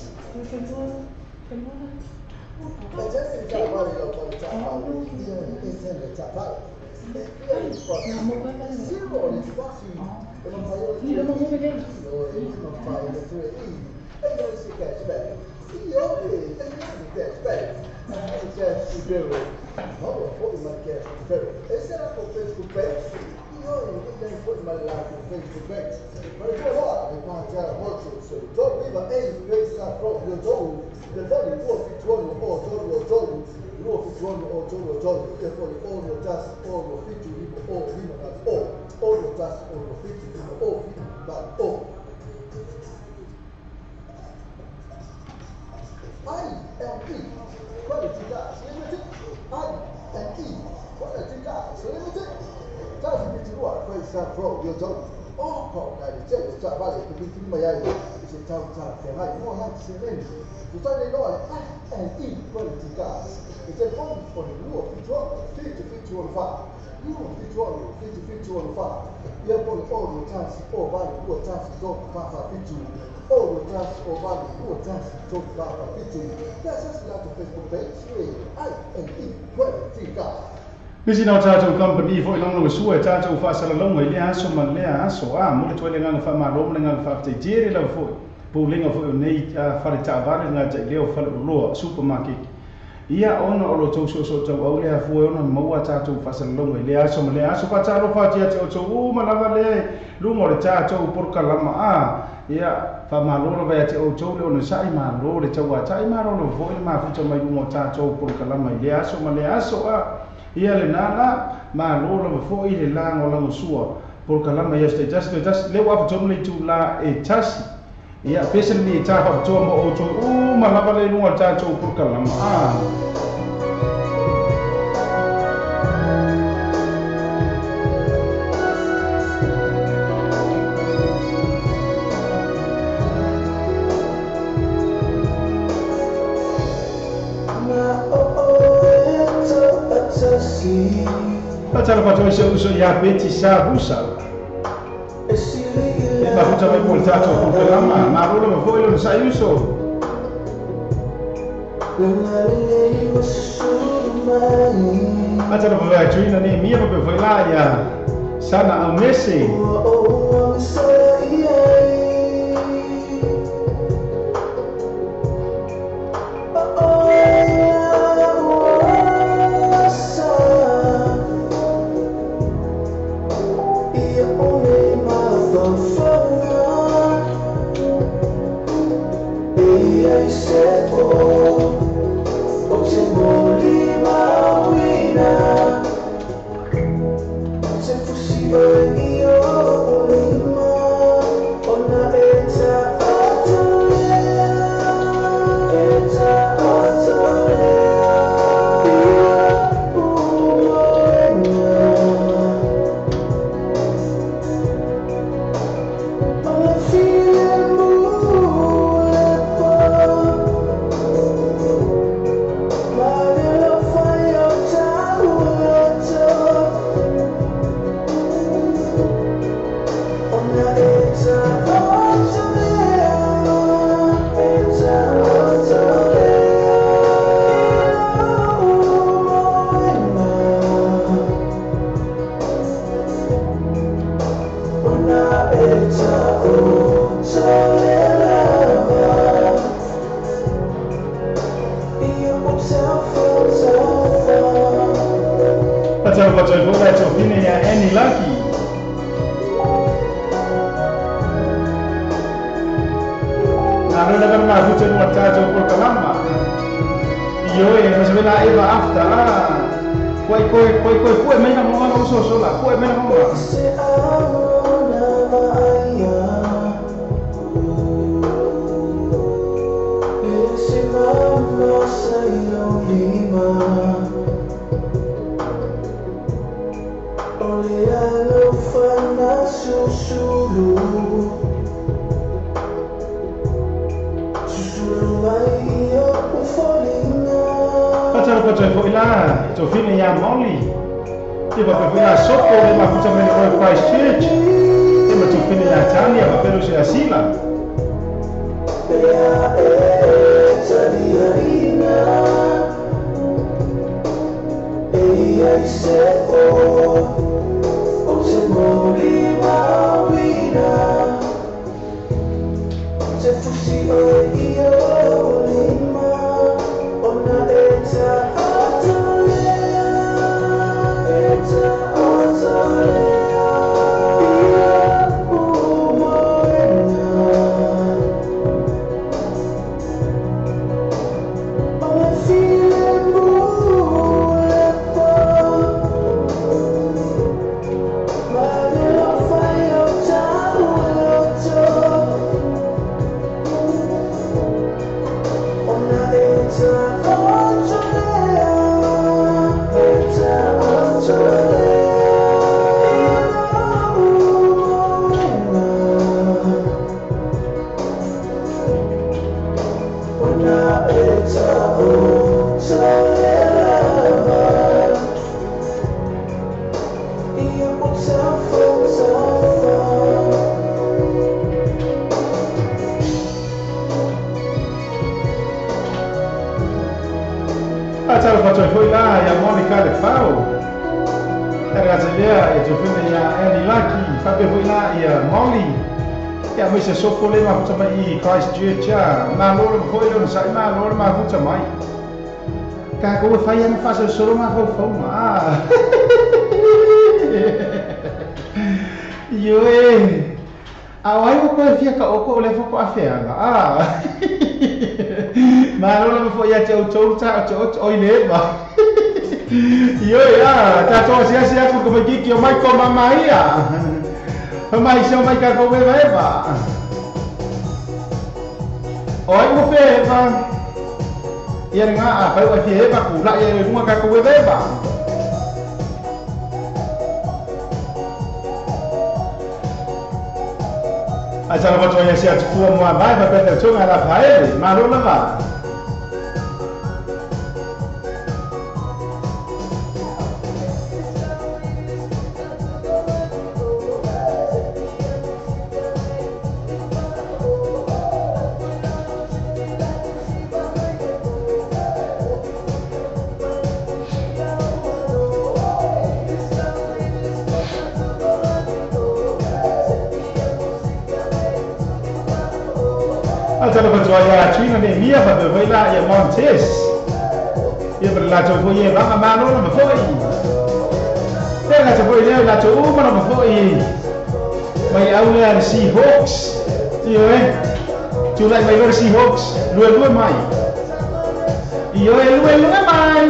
Nisi na tātou company fo ilanga sua tātou whaasala longa i lea aso ma lea aso mule toile nganga wha maroma nganga wha te tere lau fo pūlenga fo nei whare tāware ngā tai leo whale uloa supermarket ia ona o lo tau so tau au lea fo ona maua tātou whaasala longa i lea aso ma lea aso whataro whatia te o tau malawa le lungo le tātou porka lama ia wha marora vea te o tau le ona sai marora le tau a tai marora fo ili mafuta mai lungo tātou porka lama i lea aso ma lea aso ia le nana ma lola ma fo i le lango lango sua por kalama ia ste just le wa tonu le tu la e tasi ia pesa ni ta ho to mo o to malava le lunga ta to purkalama Patala pato uso ya beti sa busa. Eba huta mai poltato purkalama na rolo me foi lo sa uso. Patala pa tuina ni mia pa foi la ya sana au mesi. Christchurch na lolo foi lo sai ma lolo ma futa mai ka ko fai na fasa solo ma ko fo ma yo awai ko fia ka o ko le fo ko afia ma lolo fo ya tau tau ta o ile ba yo ya ta to sia ko ko ki o mai ko mama ia mai so mai ka ko be ba oi mo fe ba ia nga a pai wa fe ba ku la ia runga ka ku we ba a jana ba toya sia tu mo ba ba pe tu nga la pai ma lo la ba Kalau berjuaya China ni Mia pada vela yang Montes, ia berlacu boleh bang amano nama foi. Dia kata boleh dia berlacu mana nama foi. Mai awalnya ada Seahawks, iya Julai mai ada Seahawks, dua mai. Iya dua mai.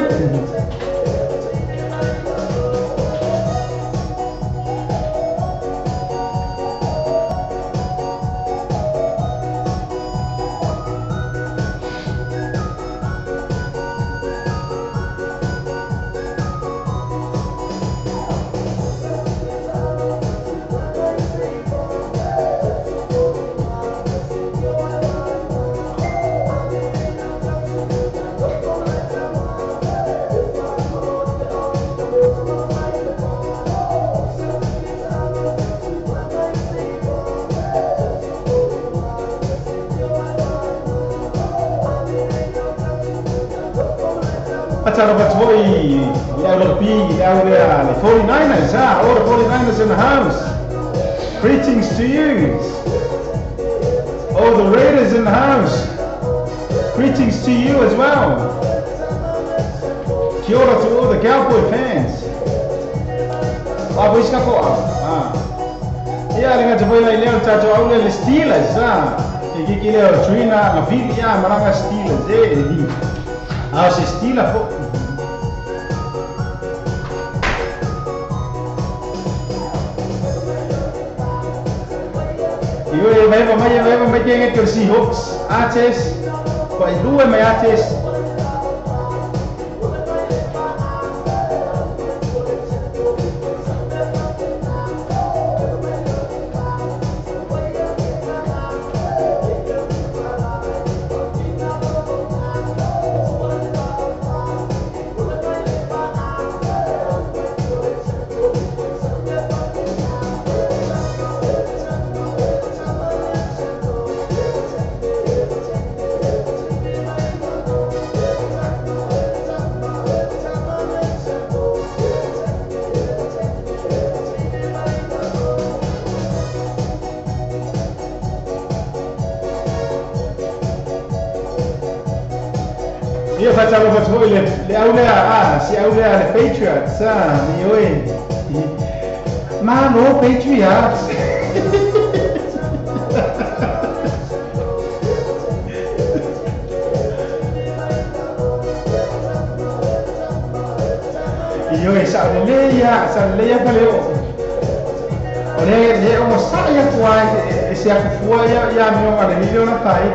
Acara bertoi, ya lebih, ya the 49ers, all the 49ers in the house. Greetings to you. All the Raiders in the house. Greetings to you as well. Kia ora to all the Cowboy fans. Boys ka ko ya dengan coba leo tato aule le Steelers, Iki leo Trina, ngafili ya maranga Steelers, di. Si Steelers po. Yo vai que o Seahawks ates, vai duas mai ates. Ia facciamo voi le aulea, si aulea le Patriots, oi. Ma no Patriots. Io sa leia valeu. Olha, uma saia fuai, esse aqui fuai ya meu ada milhão na pai.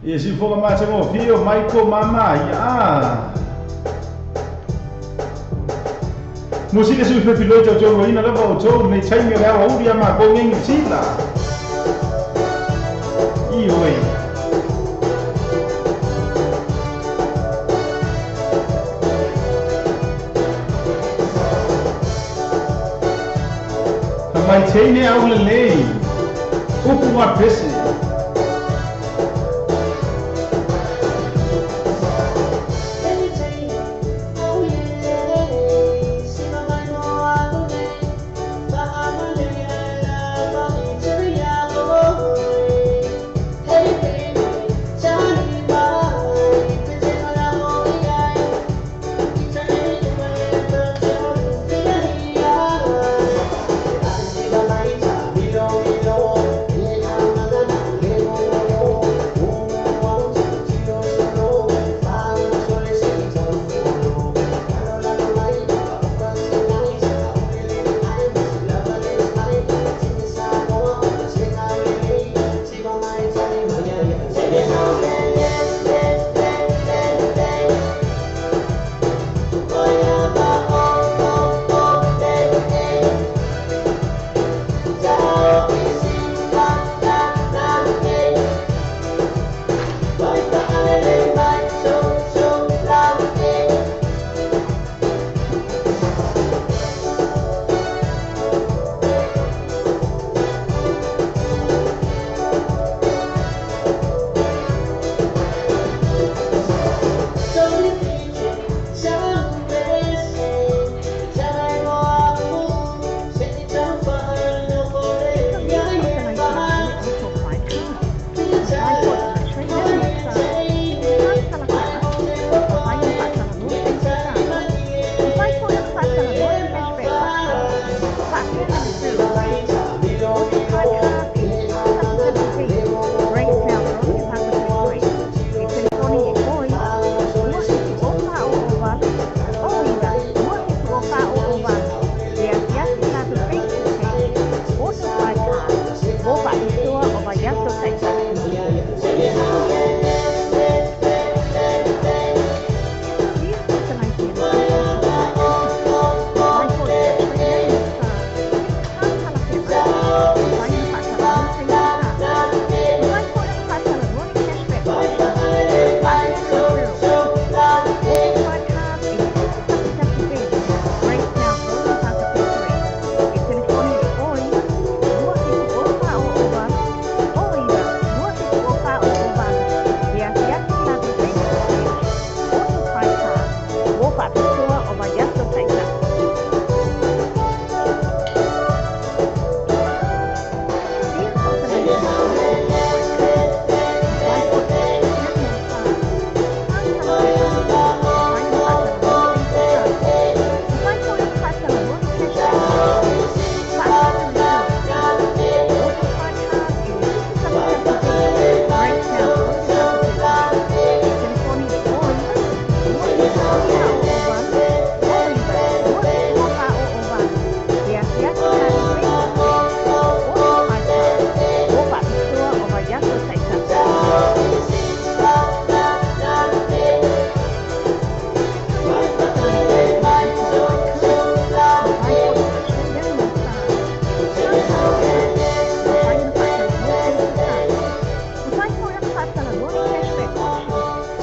E se for mais um fio, Michael Mama, música se foi piloto de jogo ainda leva o jogo, nem sai meu leva o dia mais bom nem sila. E oi. Mas tem nem a lei, o que uma peça.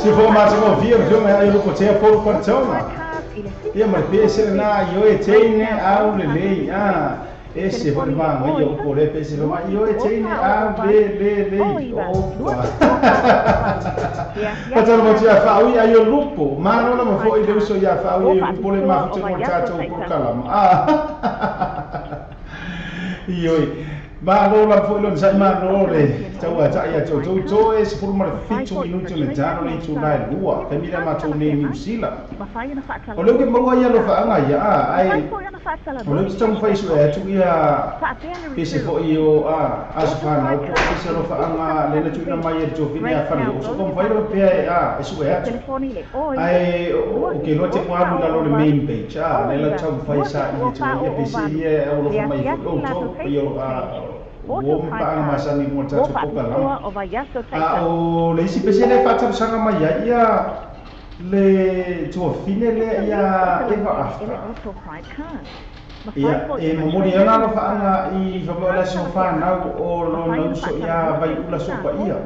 Se for mais uma via, viu, né? Eu não tinha por cartão. E mas pense na eu tenho ao lei. Esse foi bom, eu por esse foi mais eu tenho a B. Pasal macam ya fau ya eu lupo, mana não foi ele só ya fau eu lupo le mas tu não tá tão por calam. Ioi. Ba lo la foi lo sai ma lo le tau ata ia tau e se por mar fitu minuto le jano le tu nai lua ke mira ma tu ne New Zealand o lo ke mo ia lo fa anga ia ai o lo tau fai su e tu ia ke se fo io as fa na o se lo fa anga le na tu na mai e tu fini a fa o so kom fai lo pe e su e ai o ke lo te kwa mu lo le main page le la tau fai sa i tu ia pe se ia o lo fa mai o to io Wong pa masa ni mo ta ko kalam. O le si pese le fata sanga mai ia le to fine le ia eva after. Ia e mo ni ana no fa anga I fa la so fa na o lo no so ia vai ula so pa ia.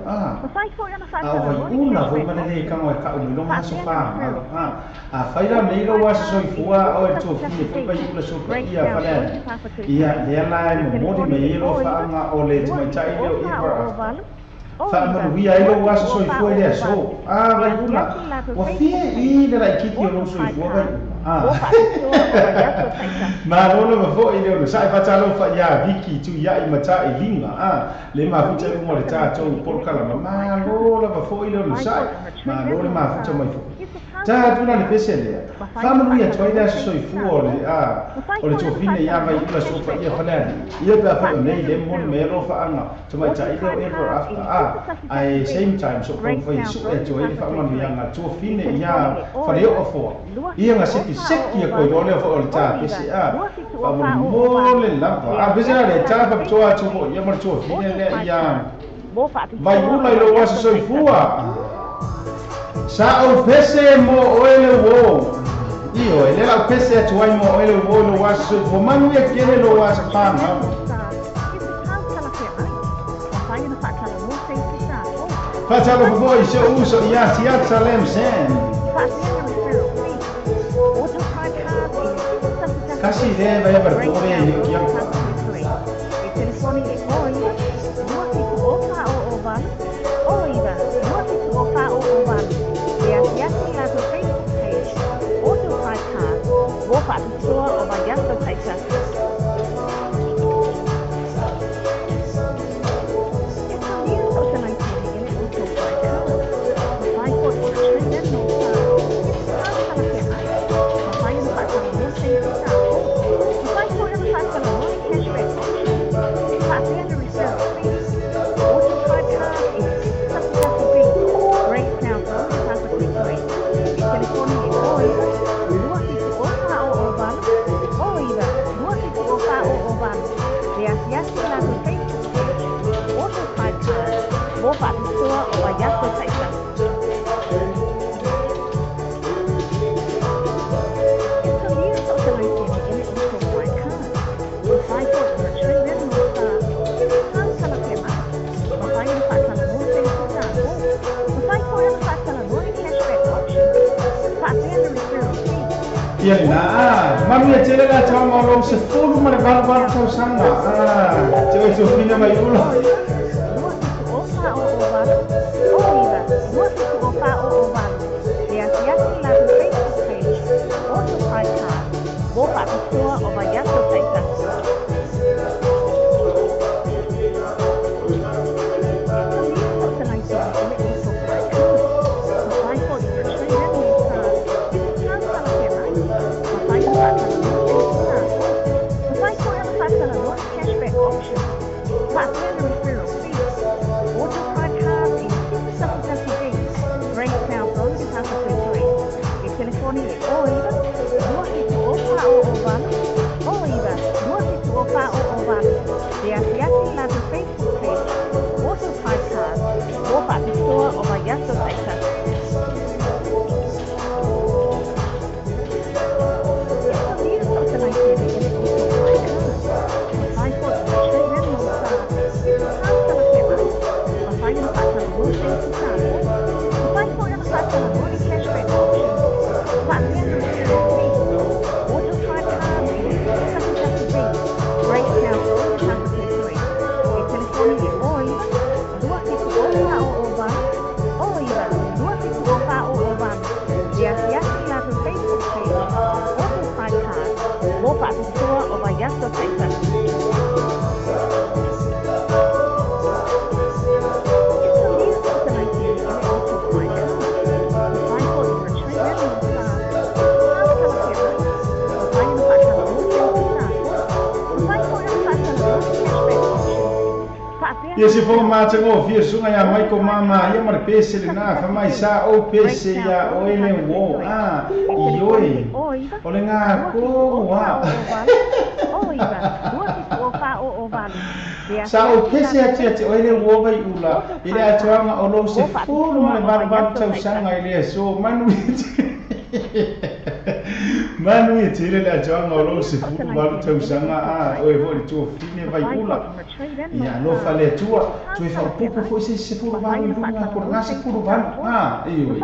Vai ula foi mana le ka mo ka o no ma so fa. Fai la nei lo wa so fua o to fine vai ula so pa ia fa le. Ia le la mo ni me lo fa anga o le mai tai lo eva. Fa mo vi ai lo wa so fua le so. Vai ula. Wa fie I le la kiki lo so fua vai. Ma lo ma fo I le sai fa talo fa ya viki tu ya I mata I linga le ma fu te mo le ta to por kala ma lo ma fo I le sai ma lo le ma fu te mai fu ta tu na le pese le fa mo ia toi da so I fu o le o le to fine ya vai ula so fa ia fa le ia pa fa nei le mo me lo fa anga to mai tai le ever after ai same time so ko fa so e to I fa mo ia na to fine ya fa le o fo ia nga seki ko I le fo o le ta pese fa mo le lava pese le ta fa to a to ia mo to fine le ia vai ula I lo wa so I fua sa o pese mo oele wo io e le pese tu ai mo oele wo lo wa so fo manu e kele lo wa sa pa Fatalo voi se uso ia sia salem sen Casi deve aperture io chiamo Ia na mami e tele la tau ma se fulu ma le bala tau sanga te o fina mai ulo chango fia sunga ya mai ko mama ia mar pese le na fa mai sa o pese ya o ele wo ioi ole nga ko wa sa o pese ati o ele wo vai ula ile atuanga o lo se fulu mai ba tau sanga ile so manu manu e tire le atuanga o lo se fulu ba tau sanga o e vo tu fine vai ula ia no fale tua tu e fa pupu fo se fulu ba lunga por nga se fulu ba ioi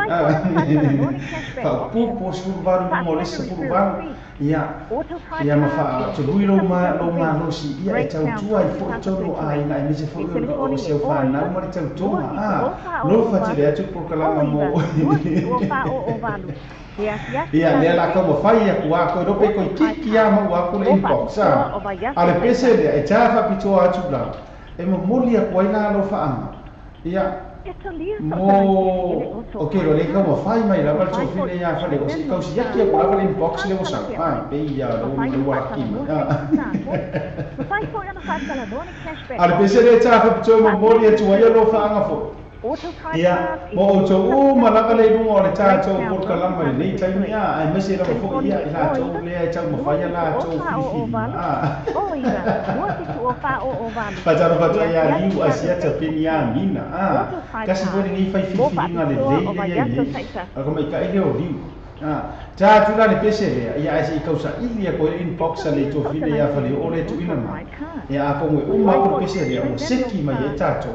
fa pupu se fulu ba mo se fulu ba ia ma fa tu lui lo ma lo si ia e tau tua i fo tolo ai na mi se fo o se fa na mo tau tua lo fa ti le tu por kala mo ia le la como fai a kua ko do pe ko kiki a mo wa ko le inbox ale pese le e cha fa pito a tula e mo moli a ko ina lo fa ama ia mo okay lo le como fai mai la val so fine ya fa le ko si kausi ya ki ko la inbox le mo sa pe ia lo wa ki ale pese le cha fa pito mo moli a tu ya lo fa anga fo ia mo to malaka le lungo le tato por kalama le tai mia ai mese la fo ia la to le cha mo fa ia la to pa ya liu asia ta pinia mina kasi pode ni fai fifinga le le como ka ile o liu ta tu la le pese le ia ai causa ilia ko inbox le to fine ia fa le o le tu ina ma ia ko mo ko pese le o seki mai e tato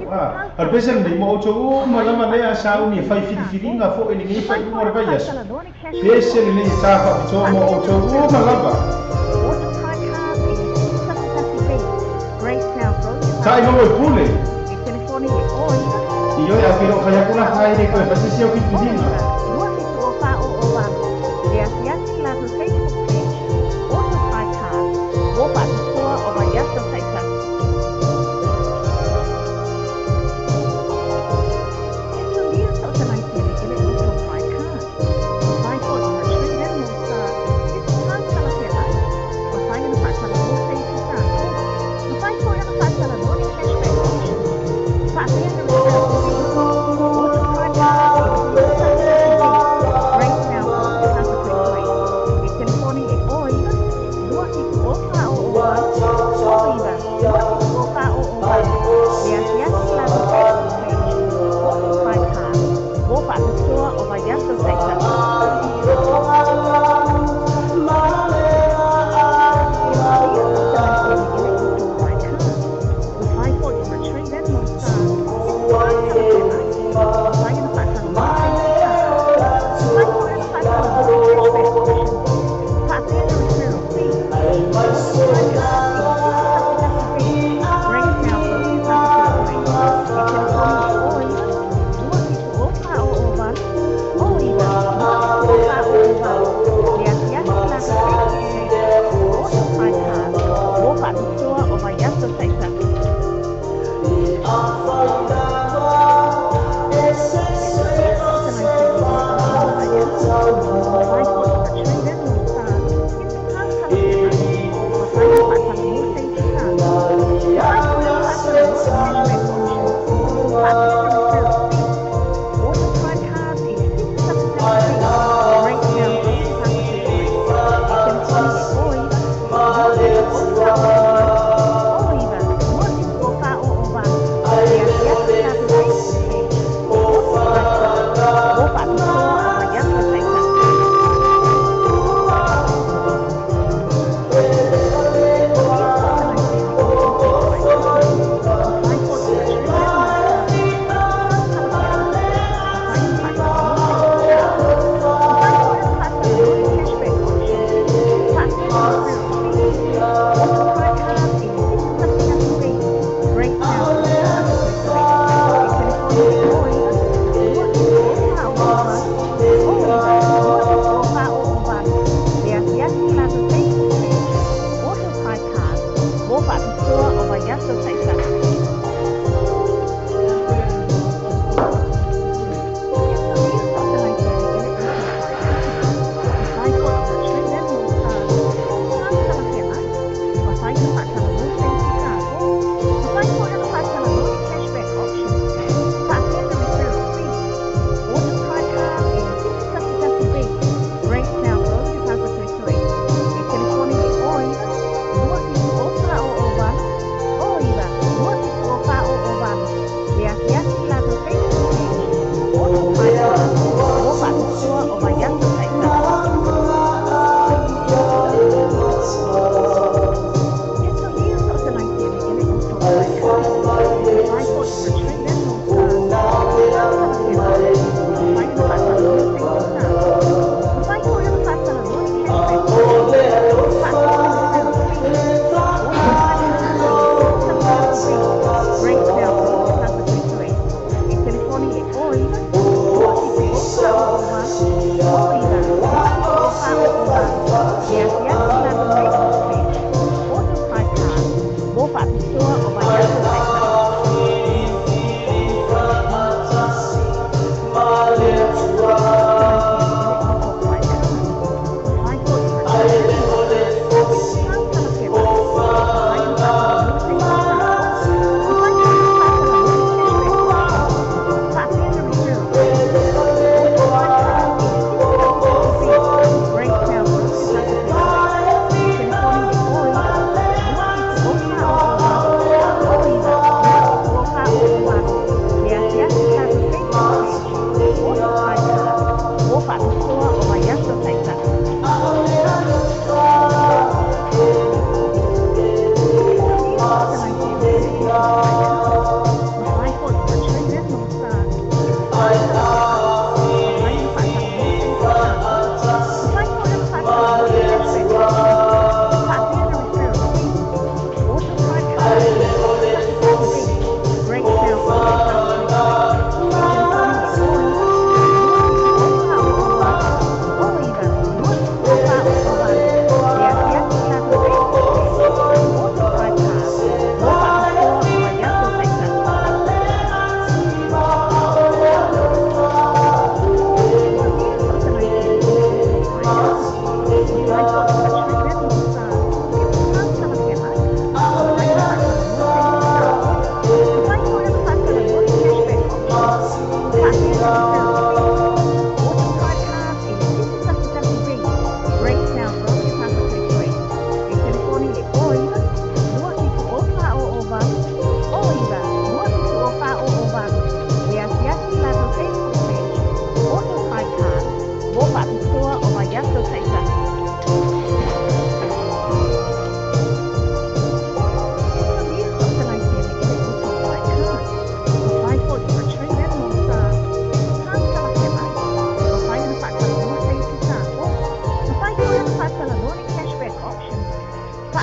al pese le mo to ma la male sa uni fai fifinga fo ele ni fai mo vai aso pese le ta fa to mo to ma la ba sai mo pule io ya pero kaya kuna hai de ko pasi sio ki fifinga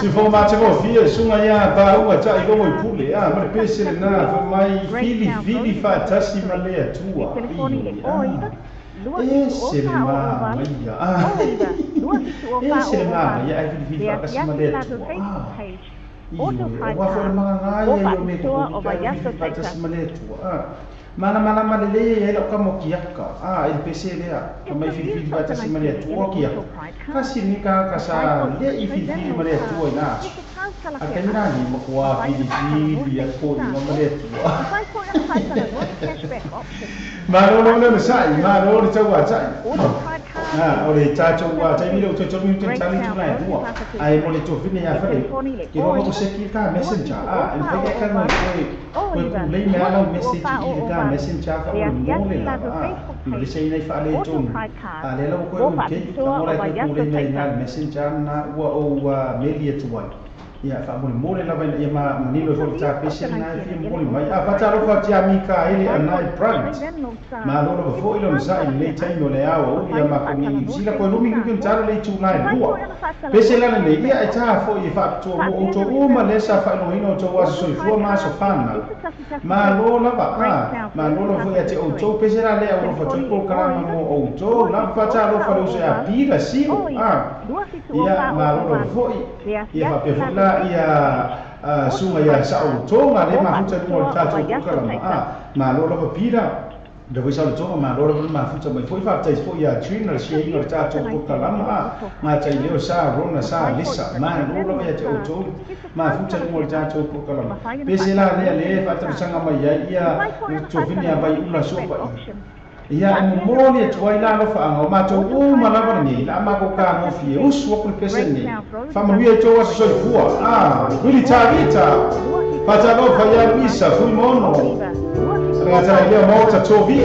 Se for matemo fia sunga ya ba ua cha I go pule a ma pese na fa mai fili fa tasi male tua. Ese ma mai ya. Ese ma ya ai fili fa tasi male tua. Wa for ma ngai yo me ko fa tasi male tua. Mana malele ya ka mo kiaka il pese lea mai fili fa tasi male tua kiaka. Kasi ni ka sa le I fili male tua na. Akhirnya ni makwa fili ya ko ni male tua. Malo sai malo chawa sai. Oleh caco wa cai bilo cocok mungkin cari tunai dua. Ai boleh tu fini ya fere. Kira mau sekita messenger in fact kan koi kulai mana message ka messenger ka boleh lah. Boleh saya naik file tu. Lalu koi mungkin kamu lagi kulai mana messenger na wa media tuan. Ya, fa boleh lah banyak yang menilai soal pesen na film boleh mai. Apa cara kau jamika ini anai private. Malu lo foi lo sai le tai no le awo ya ma koni sila ko lumi kun cara le tu nai dua. Pesen la ne ia eta foi fa to o ma le sa fa no ino to was so fo ma so fan. Malu la ba malu lo foi ate o to pesen la le o fa to ko kala mo o to la fa ta lo fa lo se a pira si. Ia malu lo foi. Ia fa pe la ia sunga ya sao to ma le ma futa mo ta to kala ma lo lo pira da voi sao to ma lo lo ma futa mai foi fa tai foi ya trainer si no ta to kala ma tai le sa rona sa lisa ma lo lo ya to ma futa mo ta to kala pese la le fa ta sanga mai ya ia to vinia vai una sopa ia mo le tuai la lo fa ngo ma to ma la ba ni la ma ko ka mo fie o su ko pese ni fa ma wi to wa so fua wi ta vita fa ta lo fa ya visa fu mono ra ta ia mo ta to vi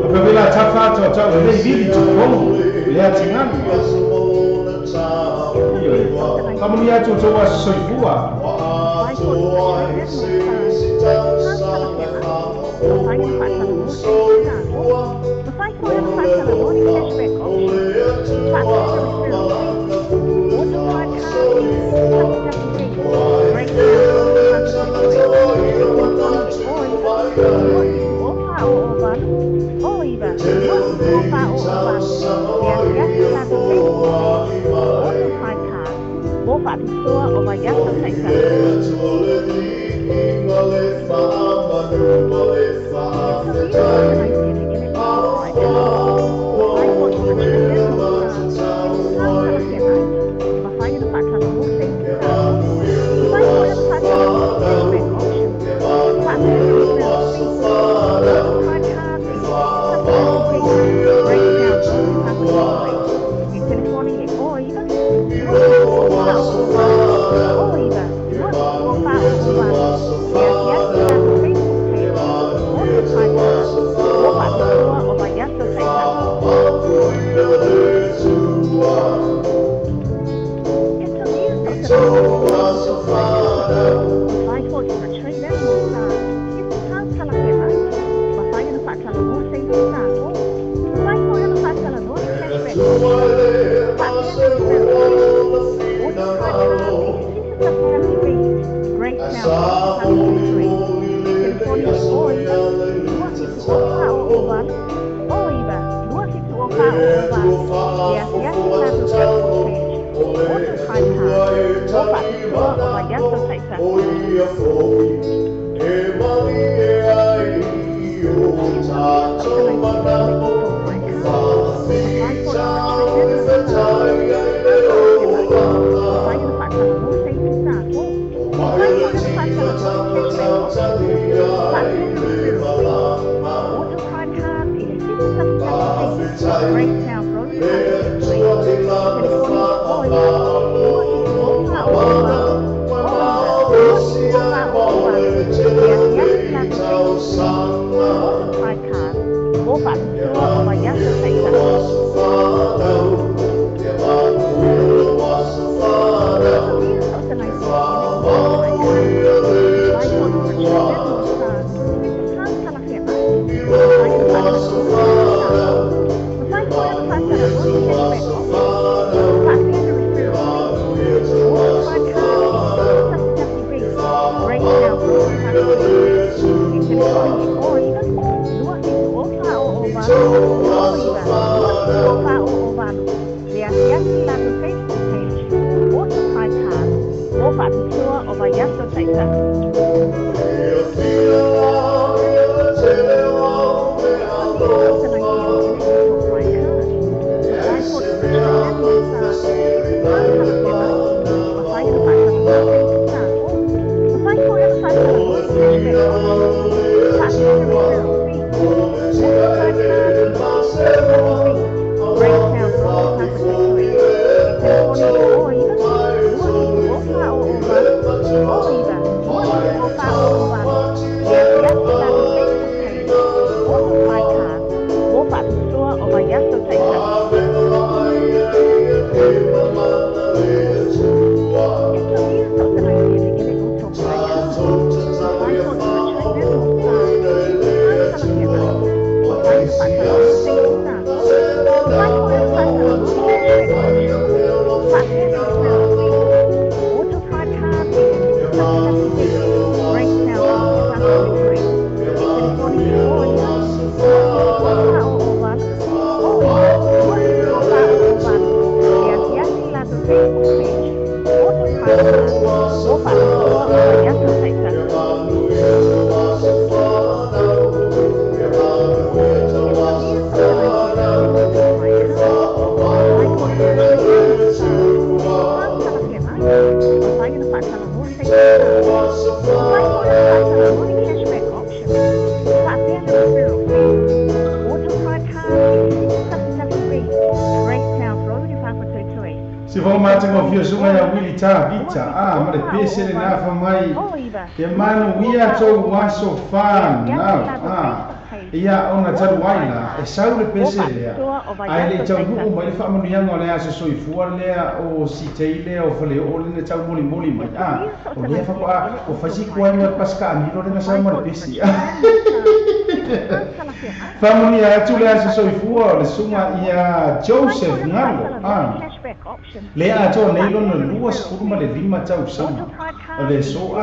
ko vela ta fa to ta le vi to ko le a tingan fa ma ya to wa so fua Pesele na fa mai ke manu ia to waso fan ia ona tau waina e saule pesele ai le tau ku mai fa manu ia ngole aso soi fuar le o si teile o fale o le tau moli moli mai o le fa o fa si kwa ni paska mi lo na sa mo pesi fa manu ia tu le aso soi fuar le suma ia Joseph ngalo le a to nei lo no luas kuruma le lima tau sama o le so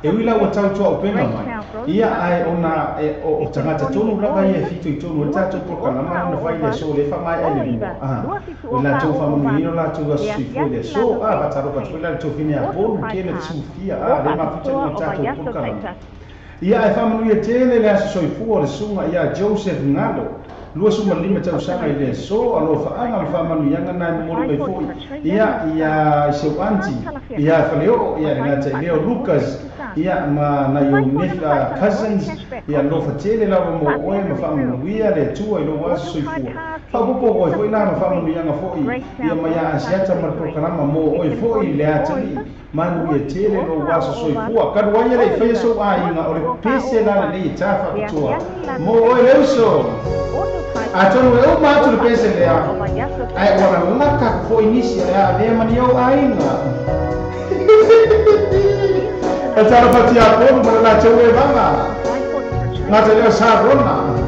e wila o tau to o pena mai ia ai ona o tangata tonu raka ia fitu i tonu tatu por kana ma na fai le so le fa mai ele o la to fa mo ni la to ga si fu le so ba taro ka tula to fini a por ke le sufia le ma fitu o tatu por kana ia ai fa mo ia tele le so i fu o le sunga ia Joseph ngalo lua suma lima tau sanga i le so alo faanga le whamanu ianga nai mori mai fōi ia seu anti ia whaleo ia ngata i leo Lucas ia ma na yo nefa cousins ia lo fatele lawa mo oe ma whamanu ia le tua i lo waso soifua whapopo oe fōi nā ma whamanu ianga fōi ia ma ia asiata ma prokarama mo oe fōi le atali manu ia tele lo waso soifua karuai ele i whaia so a inga o le pese la le i tafa kutua mo oe leuso atonu e o matu le pese le a ai ora laka fo inicia le a le mani o ainga e tara pati a poru ma la tau e vanga nga te leo sa rona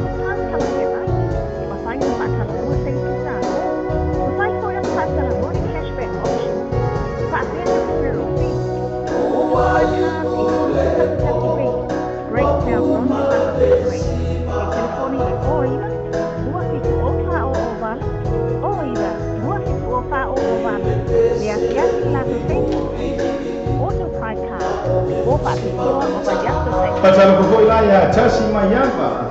Pasal pokok ya chasi mayamba.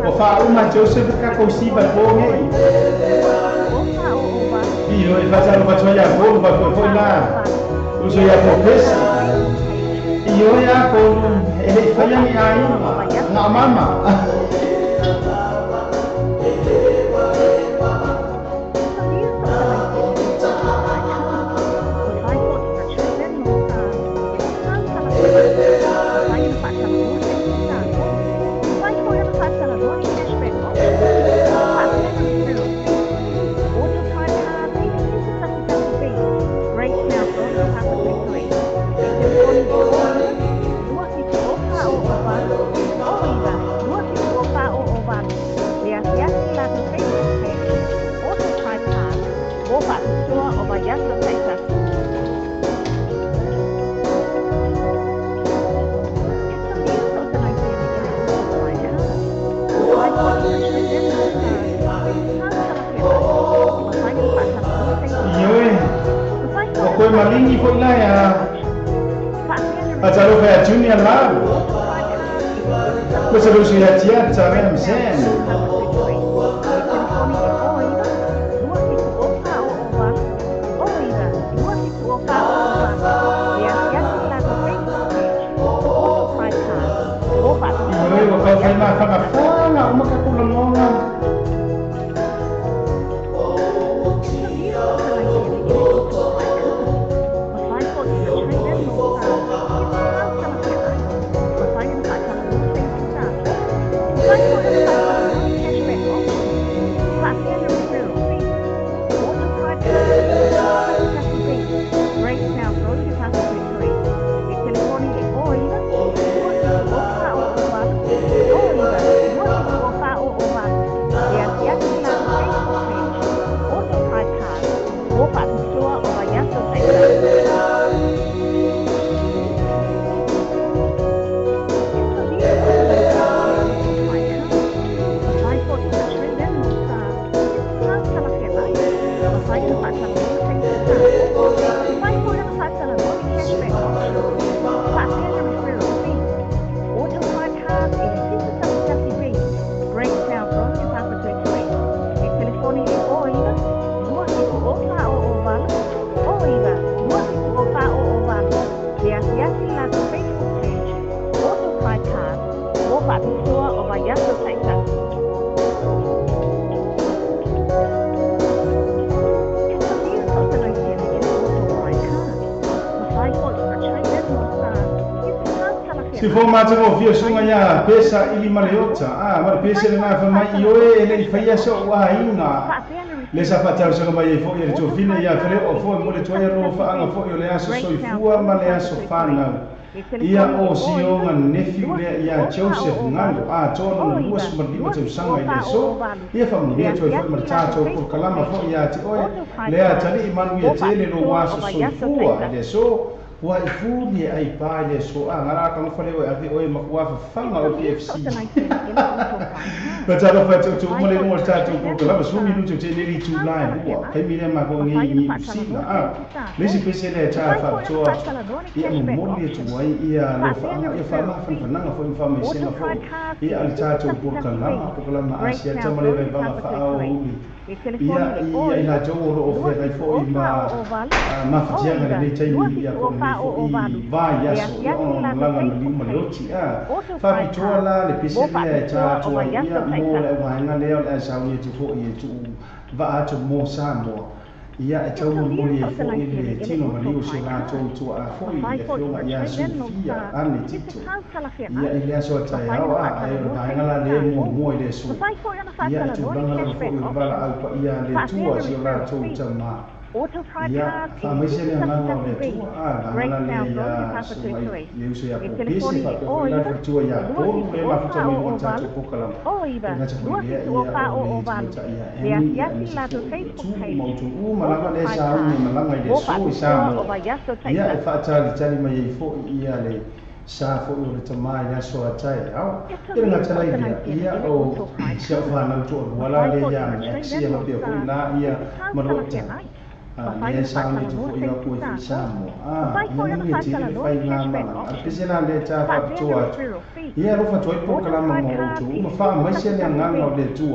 Ofa uma Joseph kakosi balbonge. Io e faccio ya bolo ba ko la uso ya profesa io ya con e fanya ni ai na mama fo ila ya atalo fa junior la ko se lo si ya tia tsare msen si fo ma tamo fio sunga ya pesa ili maleota ma pesa na fa mai ioe le faia so wa inga le sa fatal so mai fo ye to fine ya fele o fo mo le to ya ro fa anga fo yo le aso so fua ma le aso fana ia o sio nga nephew le ia Joseph ngalo tono na luas mardi mo tau sanga ile so ia fa mo ia to fa marta to por kalama fo ia ti oe le a tali manu ia tele ro waso so fua ile so wa ifu ni ai pa le so ngara ka mo fale o ave o makua fa fanga o PFC But I don't know to mo le mo ta to ko la so mi luto te le tu line wa kai mi le ma ko ngi ni si na le si pese le ta fa to ia mo mo le to wai ia le fa ia fa ma fa na nga fo information na fo ia al ta to ko kala ma asia ta mo le va fa o ia ina jo ro o fe ai fo i ma fa tia nga le tai mi ia ko i va ia so on la nga ni mo le oti fa bi to la le pese le ta to ia mo le va nga le o sa ni ti fo i tu va to mo sa mo ia e tau mo le fo i le tino ma le o se la to a fo i le fo ia so ia ane tito ia ile aso ta ia ai va nga la le mo ile so ia tu banga la fo i va la alpa ia le tua si la to ma ia fa mai se le nga le tua banga le ia so ai le so ia ko bisi fa ko la tua ia ko le ma fa mi mo ta to ko kala nga cha ko ia ia ia la to Facebook page mo tu ma la le sa ni ma la ngai le so sa mo ia fa ta le mai fo ia le sa fo o le tama ya so atai au ele nga tala ia o sia fa na to wala le ya sia ma pe ko na ia ma ro ta le sa ni to ia ko fi sa mo ia ni ti le fa nga ma a pisena le ta fa to ia ro fa to po kala ma mo to ma fa ma sia le nga nga le to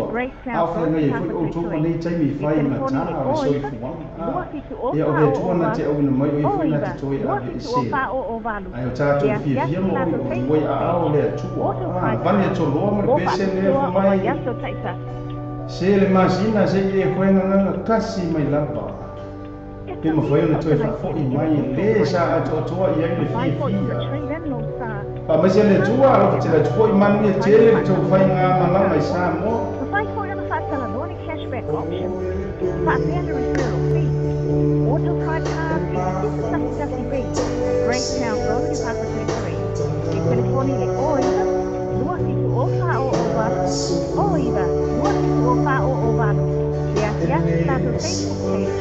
au fa nga ia fo o to ma ni tai mi fa na ta o so fu ia o le to na te o na mai o fu na te to ia a se ai o ta to fi mo a le tu vale to lo mo pese le mai se le masina se e ko nga kasi mai lapa pe mo foi no to fa fo i mai le sa to ia le fi pa ma se le tu a lo te le tu i manu e te le to fa nga mala mai sa mo Auto card card is successfully rate. Breakdown road to Pakistan. Telefoni le oiva, luas itu ofa o oiva, luas itu ofa o ovalo. Lihat status Facebook page,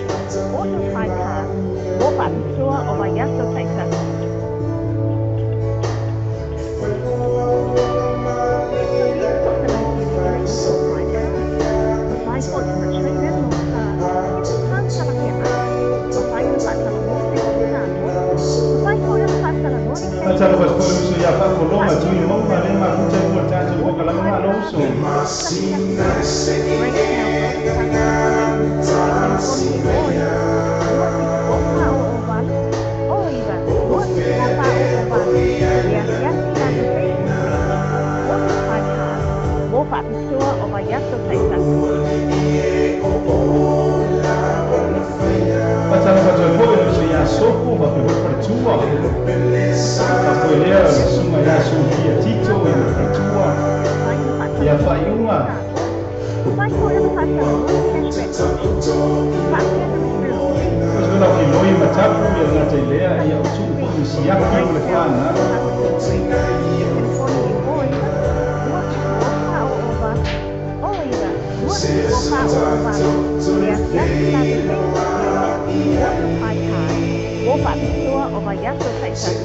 auto card card, ofa store over Yaso Texas. Thank you. kolonga tui mo ma le ma kuta mo tatu o kala ma lo so. Pasal pasal foi so ya sopo ba pe por tua. Foi lea suma ya so dia tito e por tua. Ya fai uma. Mas não que loi matapu ya na te lea ya su ko si ya ki le fana. Vô phạm xua ở và giác tôi phải thật.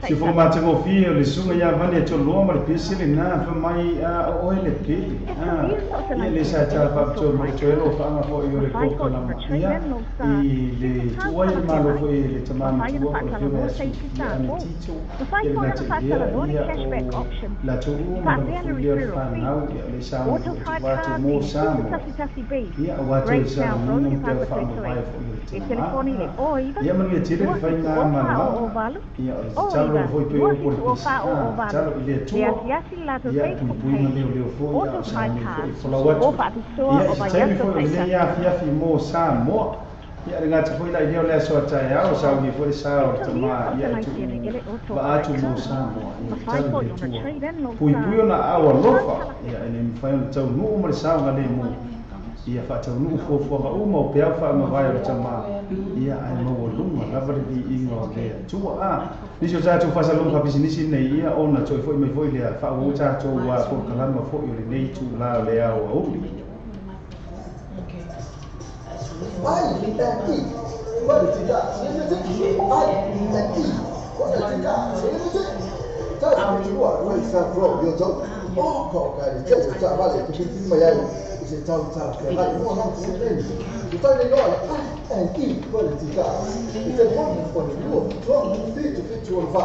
Se for mate go fio le sunga ya vale to lo mar pisile na fa mai a oile pili le sa ta pa to mo to lo fa ma fo yo le ko na ma ya I le tuai ma lo fo le tamam tuo ko fio ma si ya ni tito le na te ya la to ma lo fo fa na le sa wa to mo sa mo ya wa to sa mo no te fa mo mai fo yo le tamam ya man le tire fa na ma ya Chalo foi pelo por chalo ile tua ya pui na leo foi ya sa foi watu ya foi ile ya fi mo sa mo ya nga te foi la ile le so ta ya o sa ni foi sa o tama ya tu ba atu mo sa mo chalo pui na awa lofa ya ene fai on tau no mo sa nga le mo ia fata nu fo ga uma o pea fa ma vai o tama ia ai mo lunga lava di ingo le tua ni so sa tu fa sa lunga business nei ia ona toi foi mai foi le fa o ta to wa ko kala ma fo yo le nei tu la le a o Vai aqui. Vai tirar. Vai aqui. Vai tirar. Tá, continua. Vai sa pro yo to. Oh, ko ka ni je sa vale tu ti ma ya. Se tau tau ke hai mo no se le tu tai le no e ki ko le tika se mo ko le no to ti tu fi tu va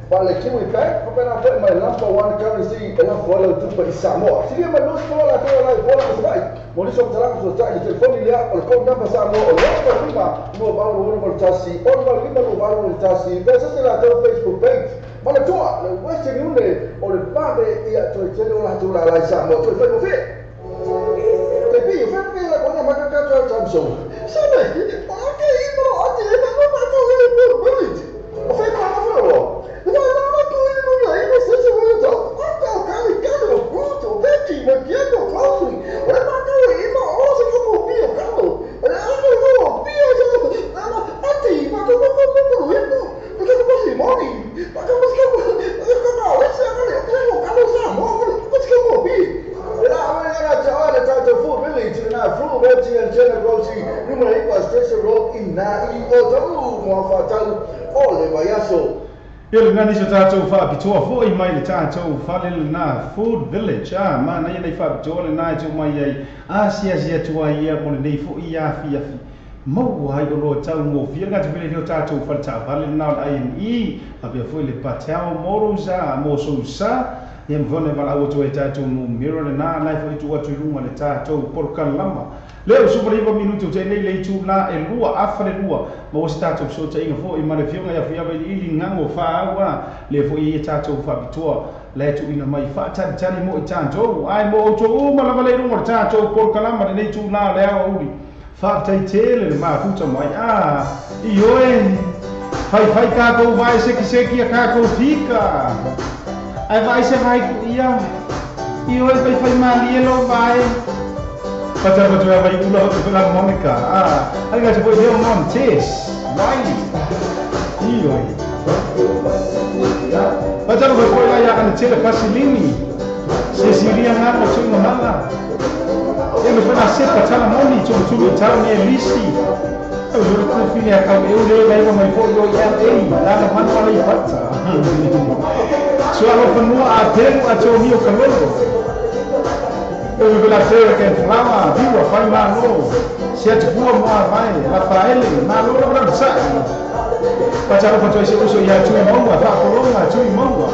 Vale, Kiwi Bank, pernah dapat my number one currency enough follow tu pada Samoa. Sini menus bola tu lah bola sebaik. Mesti seorang sudah cari telefon dia, oleh kau number Samoa, oleh kau lima, dua baru bertasi, orang lima dua baru bertasi. Biasa sila tu Facebook page. Mana cua, le Western Union, oleh pada ia tu channel lah tu lah Samoa tu Facebook page. Tapi you fan page lah kau nak makan kacau Samsung. Sana, okey itu, okey itu apa tu ini boleh. Okey apa tu? Ele ngani so tātou whaapitoa fōi mai le tātou whalele nā Food Village mana ia nei whaapitoa le nā tō mai ai sia tua ia mo le nei fōi afi mau ai o roa tau ngō whia ngati pile reo tātou whaleta whalele nā o INE a pia fōi le patao moro sa mo so sa ia mwhone wala o tō e tātou ngō miro le nā nai fōi tu atu runga le tātou porkan lama leo superiva minuto te nei le tu la e lua afale lua ma o stato so te inga fo i mare fionga ya fia vai ili ngango faawa le fo i tato fa bitua le tu ina mai fa tani mo i tanto ai mo to uma la vale runga tato por kalama nei tu la le a uri fa tai tele le ma futa mai i oe fai ka ko vai seki ka ko fika ai vai se vai ia i oe fai mali lo vai Pacar betul apa itu lah tu film Monica. Ada nggak sebut dia Montes, Wiley, iyo. Pacar betul lah yang ada cerita Pasilini, Cecilia ngapa cuma mana? Dia mesti nasib pacar Moni cuma cara ni Lisi. Kalau jurut tu film yang kau dia lagi mau ikut yo LA, lalu mana lagi pacar. Soal penua ada atau ni kalau eu vou ter que falar viu fai malo se a tua moa vai Rafael malo não sai pacar para tu uso ya tu mão a coloma tu mão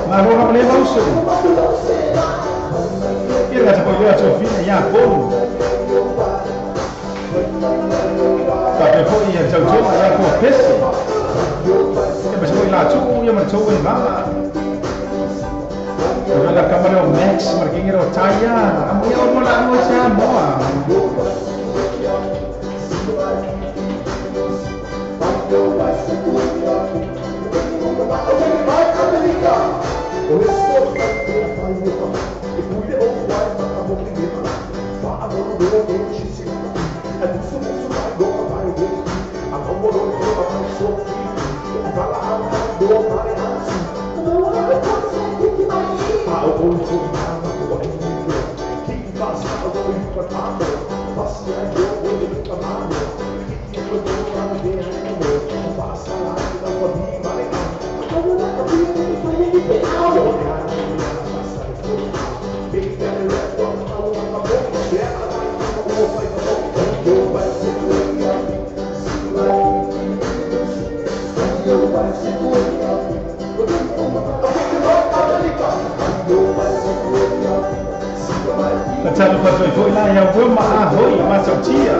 malo não leva uso ele já pode ver a tua filha já bom tapi foi ia teu toma já com pesse mas foi lá tu ia mas tu vai Kalau kamu Max, mereka ngira Taya, ambil orang lain macam apa? Jangan lupa join lah yang bermahal masuk dia.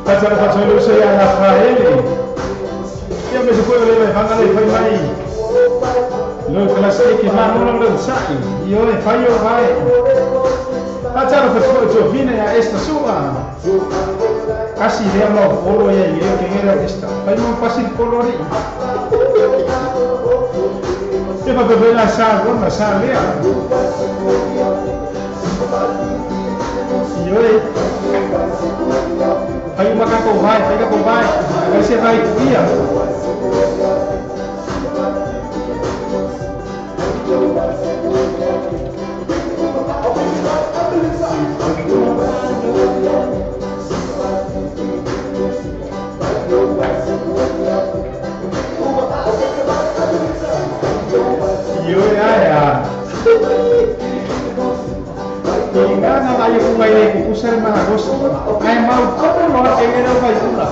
Pasal pasal saya Rafael. Dia mesti kau boleh panggil dia mai. Lo kelas ini mana orang dah usai. Yo, fayo vai. Pasal pasal Jovina ya esta sua. Kasih dia mau follow ya dia kira esta. Pai mau pasir follow ni. Dia pakai bela sah, guna sah dia. Yo. Hay uma vai, pega com vai, agora você vai dia. Ingana tayo kung may kukusar mga gusto ay maupo mo at ingana pa yun na.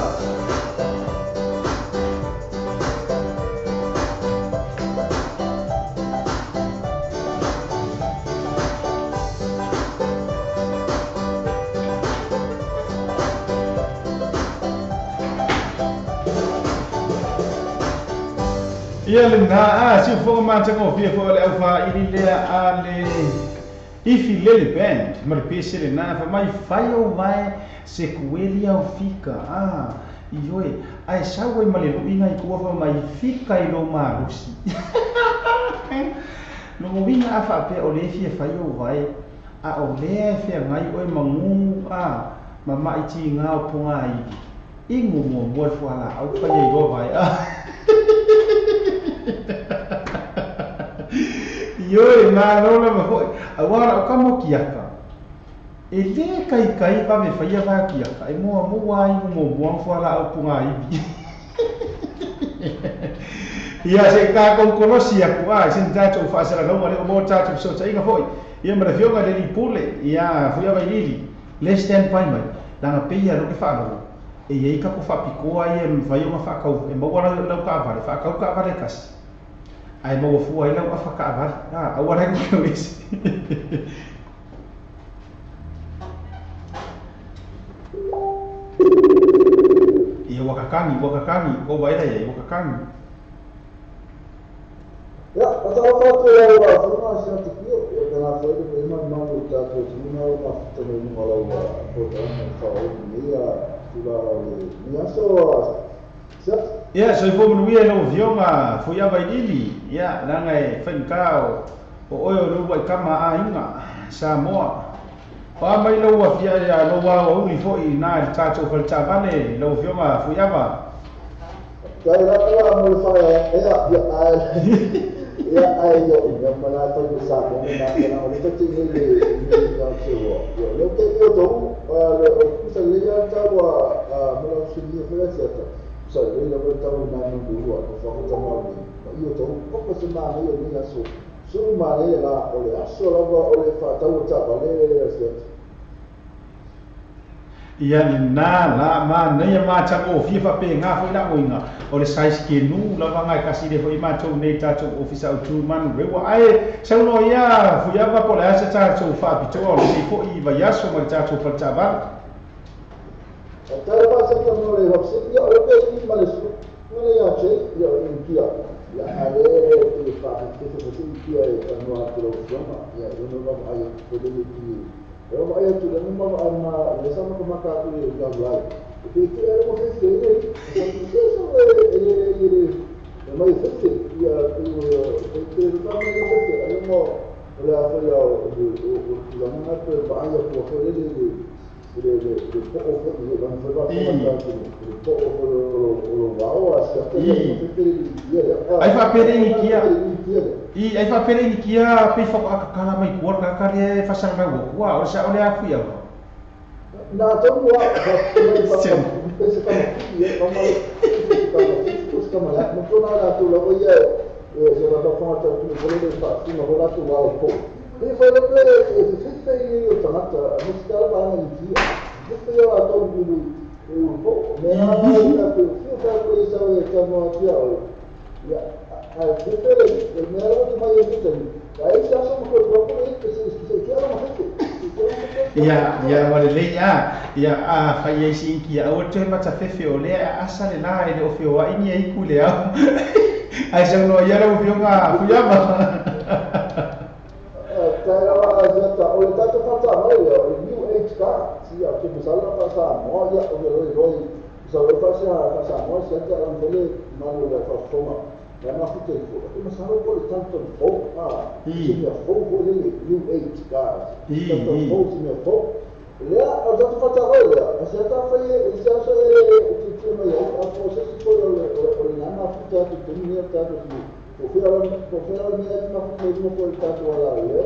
Iyan na si fo man tango fi fo le fa ilile ale ifi lele band marpesele na fa mai faio vai sequelia o fica ioi ai sawe malelo inga ikuwa fa mai fica ilo marusi no winga afa pe ole fi faio vai a ole fi ngai oi mangu mama iti nga ponga ingu mo mo fo ala au fa ye go vai Yo na no me foi agora como kiaka ele kai pa me faia va kiaka e mo ai mo buang fora au punga ibi ia se ka con conosia qua sen tato fa sera no mare mo tato so sai nga foi ia me refio ga deli pule ia foi vai lili le stand pai mai danga peia ro ke fa no e ia ka ko fa pikoa ia me fai uma fa kau e mo ora no ka va fa kau ka va kas ai mau fu ai lau afaka aval awal hai ko is ia wakakangi ko vai dai wakakangi ya atau foto ya semua sih tikio ya karena foto memang mau tahu semua apa terus kalau foto kalau dia sudah dia ya so fo mun wi no vioma fu ya vai dili ya langai fenkao o oyo ru vai kama ainga Samoa pa mai lo wa fia ya lo wa o li fo i na ta cho fal cha vale lo vioma fu ya ba Kaya mo fa ya ayo yang mana tu besar yang nak kita tinggal di yang sewa. Yang kita tu saya tahu malam sini saya tahu saya tahu mana dulu aku faham sama ni. Ia tu apa semua ni yang ni semua ni lah oleh asal oleh tahu tak boleh saya. Ia na la ma nei ma cha o FIFA pe nga foi la oinga o le size ke nu la vanga kasi de foi ma cho nei ta cho officer tu man we wa ai sa no ia fu ya va po la sa cha cho fa pi cho o le fo I va ya so ma cha cho pa cha ba Kalau pasal kamu le hapsi ya o pe ni males mana ya che ya in kia ya ale ti fa ti so kia ya no a pro ya no va ai ko de ni eu aí tu não uma lesão como a cara do Gabriel porque era uma vez que ele mais fácil e ele não era uma olha foi o da manhã foi baia por foi ele pouco foi vamos fazer o uau acho que ai fa pere kia I ai fa pere kia pe fa ka kala mai kuar ka ka le fa sang mai wa o sa ole afu ya na to wa como la no to na tu lo voy a se va a tomar tu boleh de fa si no la tu wa po e fa lo que se se io tanata musica la bana ni kia questo io la to un po me la tu fa questo è come ya el mero que mai é aí já somos por pouco que se quer uma ya wale le ya fa ye sin ki a o te ma ta fefe o le asa le na le o fe wa ini ai ku le ai sa no ya lo fi nga fu ya ba cara já tá o tá to fa ta o new age car si a que misala fa sa mo ya o lo so lo fa sa mo se ta ran dele ma lo fa foma Karena aku telefon, tapi masalah boleh tanpa phone, sini phone boleh new age guys, tanpa phone sini phone. Ya, ada tu kata apa ya? Saya tak faham, saya itu macam apa proses itu oleh nama kita tu dunia kita tu. Profesor ni ada nak kita mau kita tu ala ya,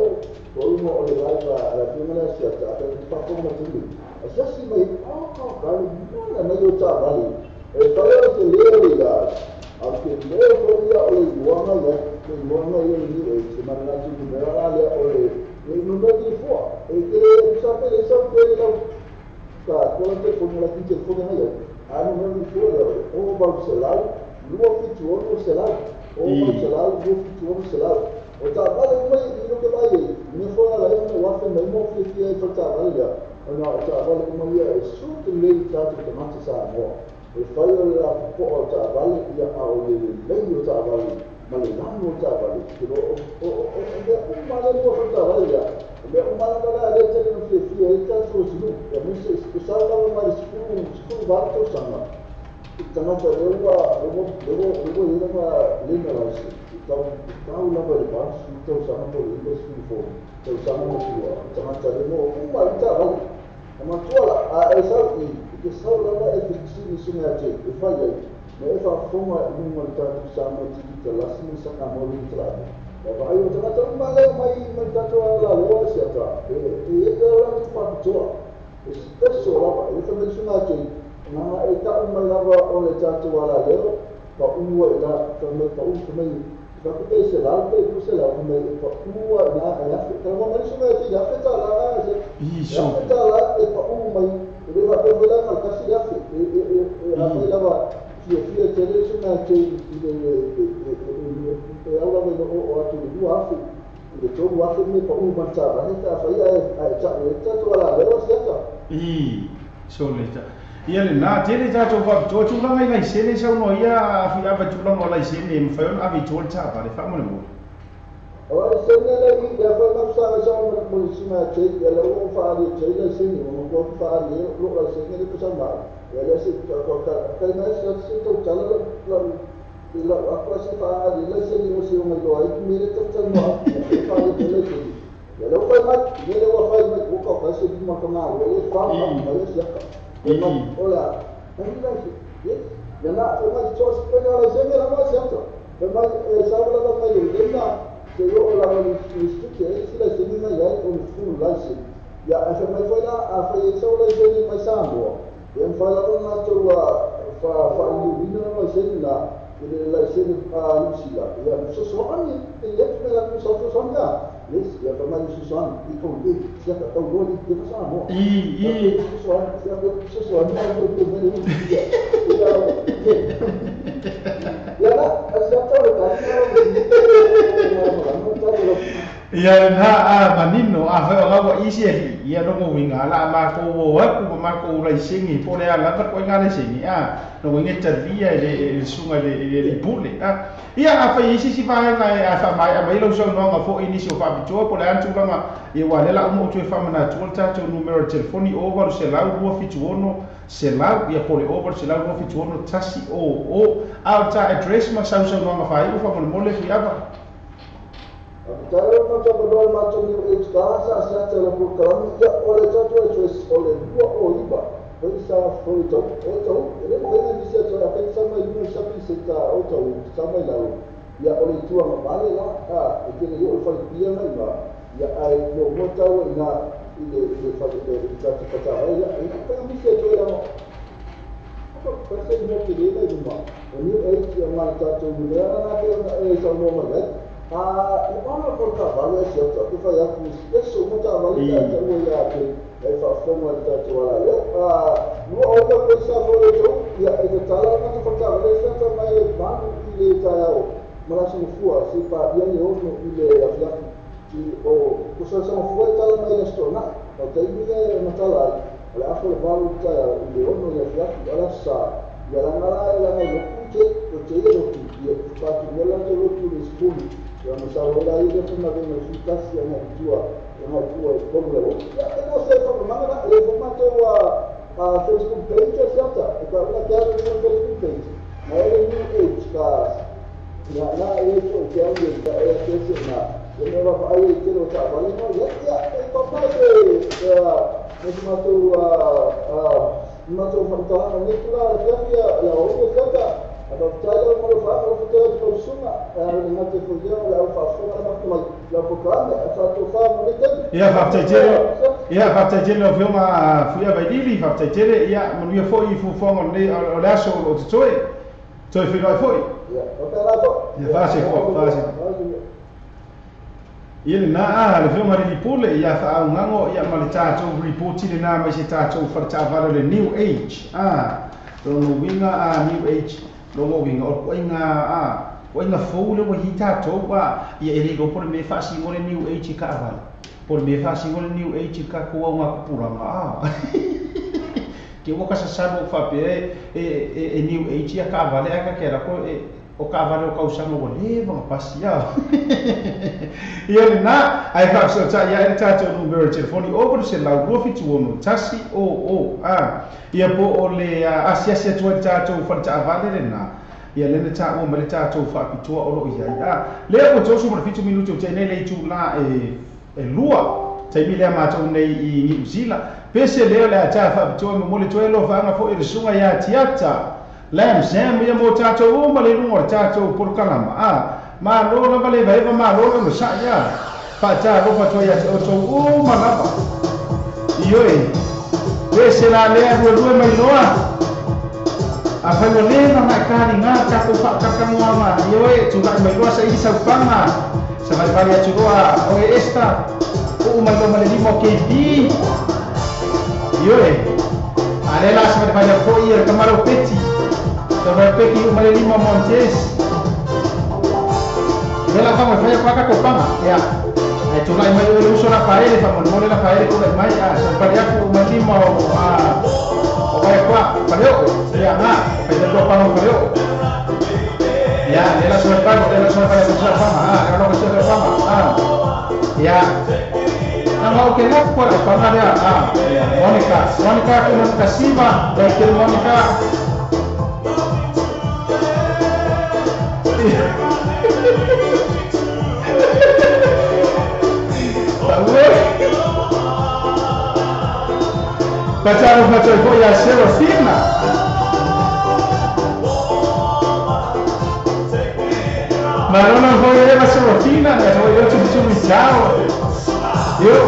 kalau mau oleh lagi ada di Malaysia ada di Papua macam ni. Saya sih mai, kalau mana nak yo cakap balik, saya itu lelaki guys. Aunque no podía oleh buana ya ni semana tu merah ya oleh no di fo que sabe la kalau te pon la pinche fo de ya no di fo o ba celular no fitu o celular o celular no fitu o celular o ta vale mai no que vai ni fo la ya no wa fe mai mo fitu ya ta vale ya no ta vale mai ya su te le ta te mate sa mo e fai la po ta vale ya au le meio ta vale ma le nano ta vale pero o mala no ta vale ya le mala da le te no fi e ta so su ya mi se sa la ma su va to sama tana ta le wa luego le ma le na la se ta una ba ba su to sama po le su fo to sama no su tana ta le no ma ta vale ma tu la a esa que sabe lá é que se me até e falha mas a forma de montar o sama de lá se me saca mal de trás aí eu já tô mal mas tá tô lá logo se ata e eu lá tu para tu esse pessoal lá ele também se mate na é tá uma lá onde tá tu lá leo para lá também para também para que esse lá tem que ser lá também para na então mas isso é já feita lá isso feita lá é para ele vai ter lá na casa de afi ele vai que televisão na que ela vai se me pa un manchava heta fa ia cha tu ala le o siata so le ta ia le na tele ta to fa to tu langa ia sele sa no ia fi ava tu langa la sele me fa on avi tol ta pa le fa mo le mo ora se ne le i da fa na sa sa mo sima che ia le o fa le che le se ni mo ko fa le lo la se ne ko sa ma ia le se ko ka na se to ta la apa se fa le se ni mo se mo do ai mi le ta ta no fa le le se ia le o fa ma le o fa ma ko ka se ni mo ka na le fa ma le se hola, ya na, ma chos pega la gente la más cierto. Ma sabe la más de na, que yo la ni que si la gente na ya con full license. Ya esa me fue a fallecer la gente mai sambo. En fala una to fa ni no la gente la gente a Lucila. Ya so ani, ya me la so sonda. Yes, ya pernah sesuatu itu siapa tahu gol itu sama. Sesuatu yang berbeda. Ya lah, siapa tahu kan? Ia na manino a fa ga isi ia no mo winga la ma ko wa ku ma ko ra singi po le ala pa ko ngale singi no winga tavia le sunga le pule ia a fa isi si fa na a fa mai a mai lo so no nga fo inisio fa bitu po le antu ma e wa le la mo tu fa mana tulta tu numero telefoni over se la u fi tuono se la ia po le over se la u fi tuono tasi o alta address ma sa no nga fa i fa mo le fi ava Cara macam berdoa macam ni bahasa saya cara program ya oleh satu choice oleh dua iba bisa foi tahu ele vai bisa cara apa sama ibu sapi seta tahu sama lalu ya oleh tua mabale lah itu dia oleh dia lah ya ai yo tahu na ile faz satu kata ya itu kan bisa cara apa persen dia dia cuma ini yang mana tahu dia nak sama magat Ipana por cavalo é certo, que vai a isso muito avaliado até o olhar que é forma de tatuar no outra coisa foi eu e a detalhe não por cavalo é certo mas vamos ele tá mas não foi se para bem eu ele havia que o processo não foi tal mas estou na tem que não tá lá ela foi valo tá ele não ia ficar ela sa e ela não que eu tinha para que ela te lo school ya msawala ile kuna vile efikasi ya najua como leo no sé cómo manda el formato a Facebook page certa para una que haga una Facebook page na ile new age na eso que alguien está haciendo na yo no va a ir quiero trabajar no ya el papá de formato fantasma ni claro ya la otra certa Adaptado ao malvado, ao futuro de consuma, na televisão, ao faço, na programa, a plataforma de tempo. Ia faaptaitele o feoga fuia vailili faaptaitele ia manuia foʻi fufoga o le aso o te toe whenua foʻi. Ia fase ia lenā le feoga lilipule ia faaugago ia ma le tatou ripoti lenā mai se tatou faletavale le new age lona uiga new age logo winga o koinga fou le wahi tatou ia ele go por me fasi mo le new age ka aval por me fasi mo le new age ka ko nga kupuranga ke wo ka sasano fa pe e new age ka aval ka kera ko o ka aval o ka usanga wo le va pasia ia na ai fa so ta ia tatou numero telefoni over se la rofi tu ono tasi ia po o le asiasia tua tatou faletavale lenā ia lena taʻua ma le tatou faapitoa o loo iai lea ua tosu ma le 5 minuti o tainai le itulā e lua taimi lea matou nei i niuzila pese lea le ata faapitoa ma mo le toe lofaaga foʻi le suga iā tiata lamsam ia mo tatou uma le luga o le tatou polokalama malo lava le vaeva malo lona saʻi a faatalofa toe ia te outou uma lava ioe pese la lea lua mai loa a whainga lena mai kāri ngā tātou whakakamuanga ioe tūkai mai loa sa i saupanga sa mai pari atu roa oe esta o mai loa male lima o KP ioe a le la sa mai pari atu i e kamaro peti sa mai peki o male lima Montes me la whanga whaia whakakopanga ia tu mai mai uso la paella fa mole la paella tu mai sampai aku mati mau vai qua paleo ya fai da tua pano paleo ya nella sua pano sulla fama era una sulla fama ya mau ke nak por fama dia Monica aku kasiva dari Monica Pacaran kau ya Serafina. Marona kau ya Serafina, ya kau ya cumi jauh. Yo.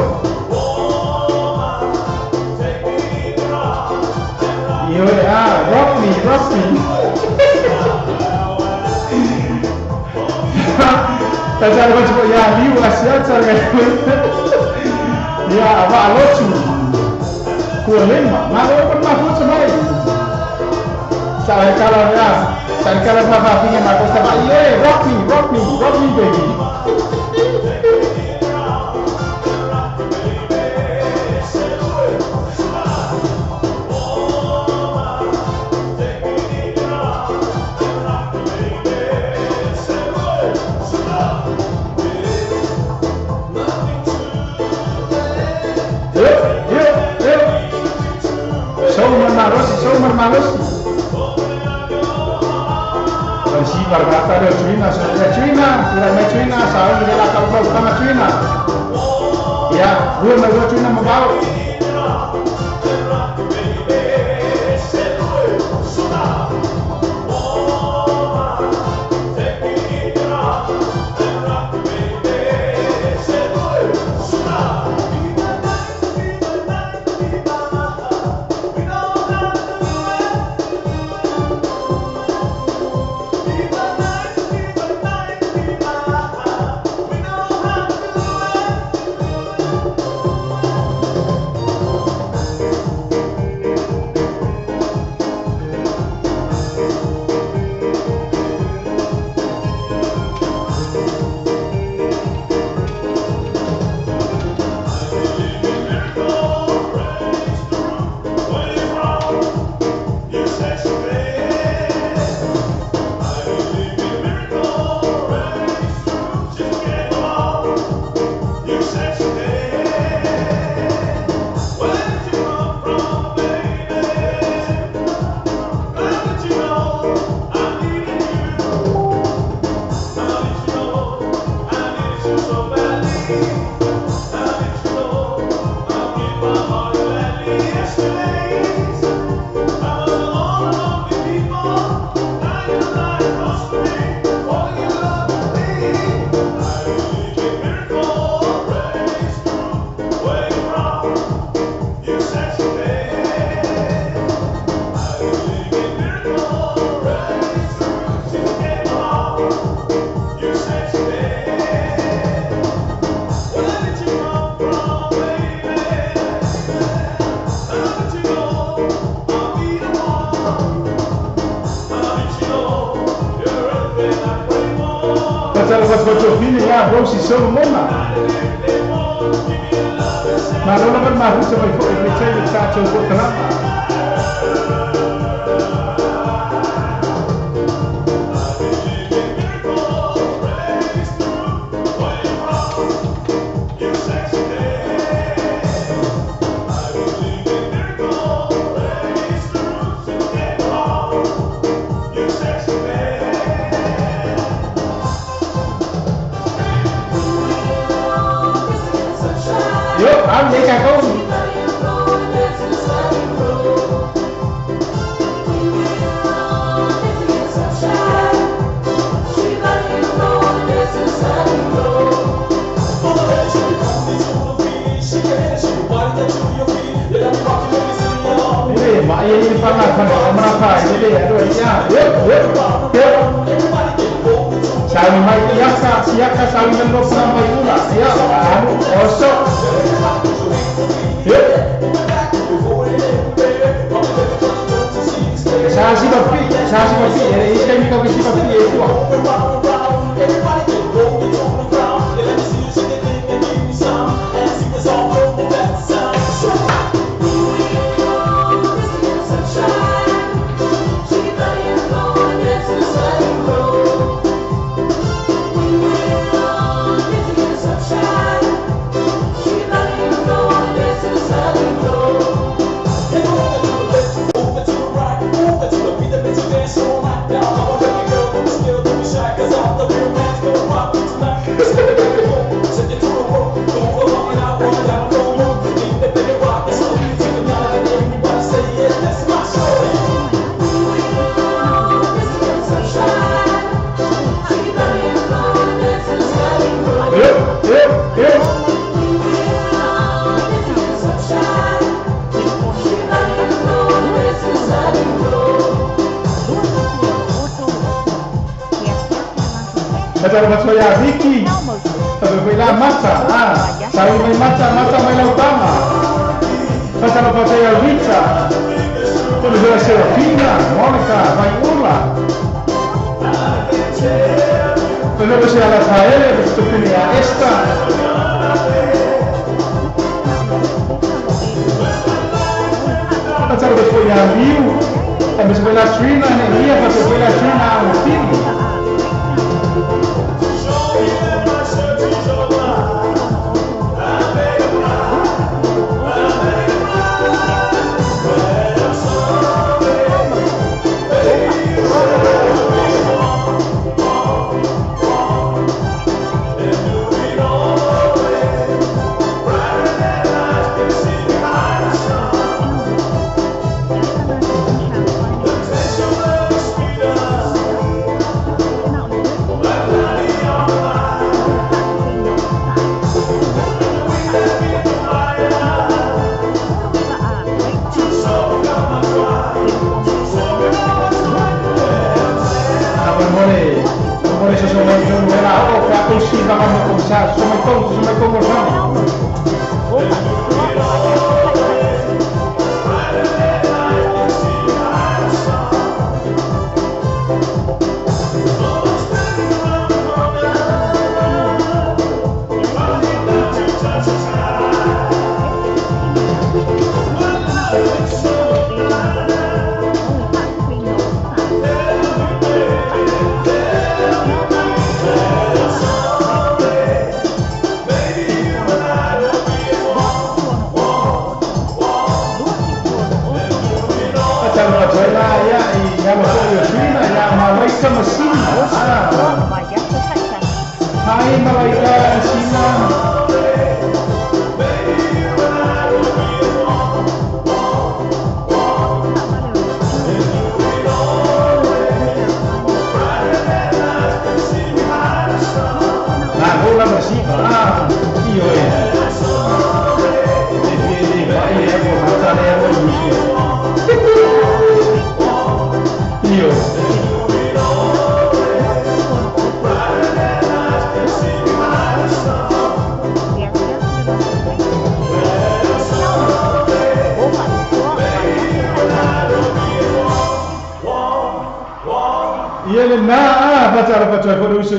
Yo rock me. Pacaran kau ya liu asyik sangat. Ya apa lucu. Kulema, malu pernah pun semai. Saya kalau apa punya aku sama rock me baby. Show Marmarosi. Si berkata dari China, saya tidak akan tahu sama China. Ya, gue mau China membawa. Rosi Solomona. Marona bermahu sampai kau ini saya coba kenapa? Vậy cả con Mak ini panas kenapa ini aduh ya sampai siaka sampai lo sampai pula ya osok saya sih bapi ini kan kau kisi bapi itu Macam macam ya Vicky, tapi bila masa, saya main masa main utama. Macam macam ya Rita, tu juga Serafina, Monica, Viola. Pero si a la Saele, esto tenía esta. Macam después ya Liu, después la Trina, Nenia, después la Trina, Agustín.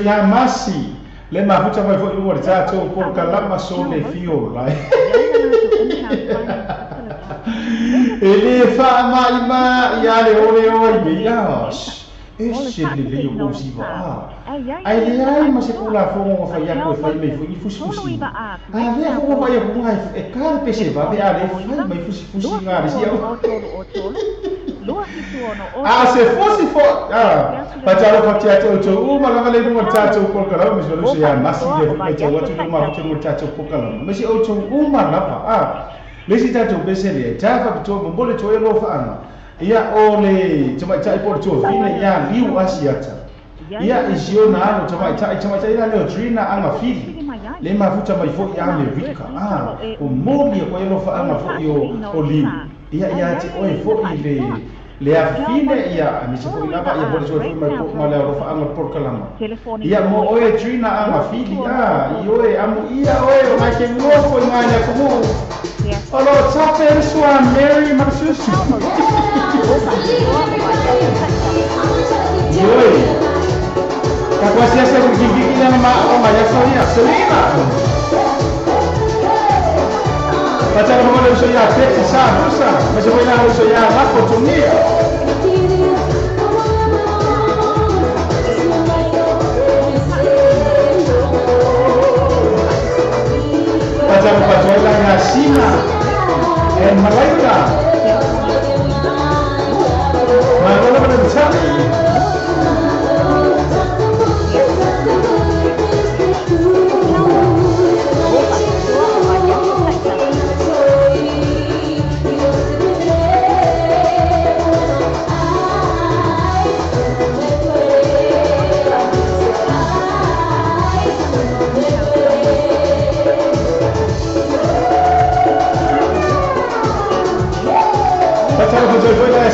Ya masih lema huta mai foi luar tato por kalama so le fio lai ele fa ma ya le ole ya esse le yo musiva ai le ai ma se pula fo fa ya ko fa mai foi fusi le fo fa ya ko ngai e kar pese va be ale foi mai fusi ngari sia se fosse Pachalo Pachacho to uma lava le uma tacho por calor, mas eu sei a massa de Pachacho to uma to tacho por calor. Mas eu to uma lava lesi tacho besele tafa to mbole to elo fa ana. Ia ole chama chai por to fine ya liu asiata. Ia isiona ano chama chai ina leo trina anga fili. Le mafuta mai fo ya le vika. O mobi ko elo fa ana fo yo o liu. Ia ti oi fo ile le afine ia mi se foi lava ia pode foi mai pouco mal eu fa anga por kalama ia mo oe trina anga fili ioe amu ia oe ma ke no foi mai na como alo tape sua Mary Marsusu ioe ka quasi essa gigi ina ma o ma ya soia Selina Pacar mo le so ya peti sa busa mas foi na so ya la oportunidade Pacar la Yasina en Malaika Marola Bersani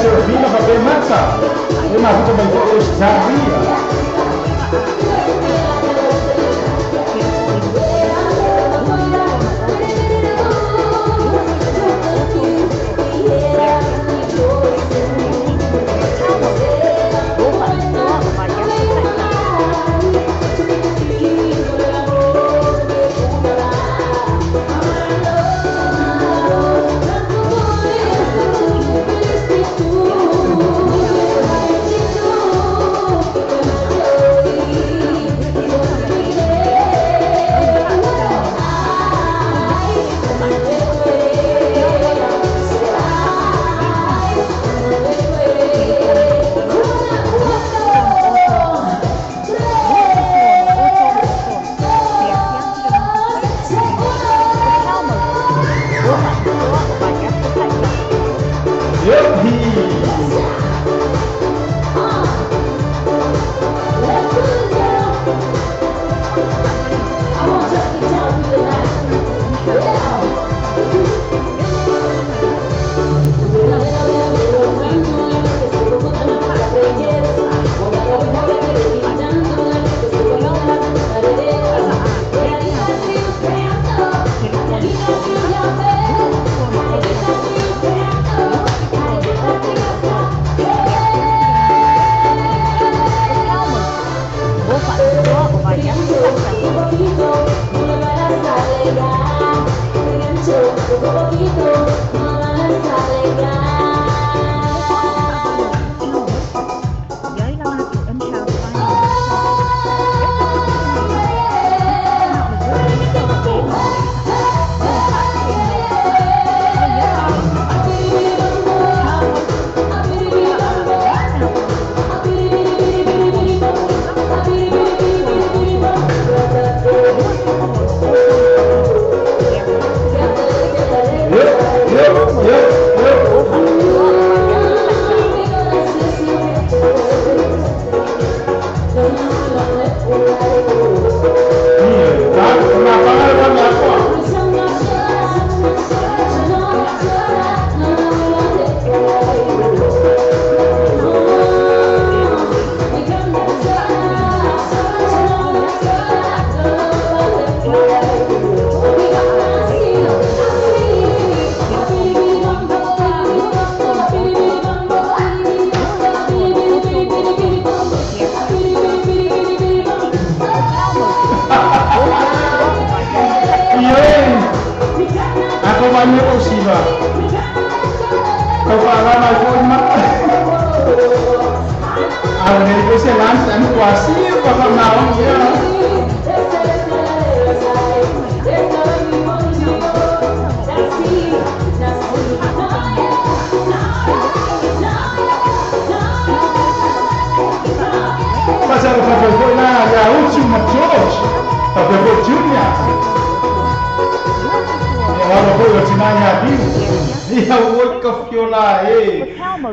se fina fa pe mata e ma fa mai ko sta via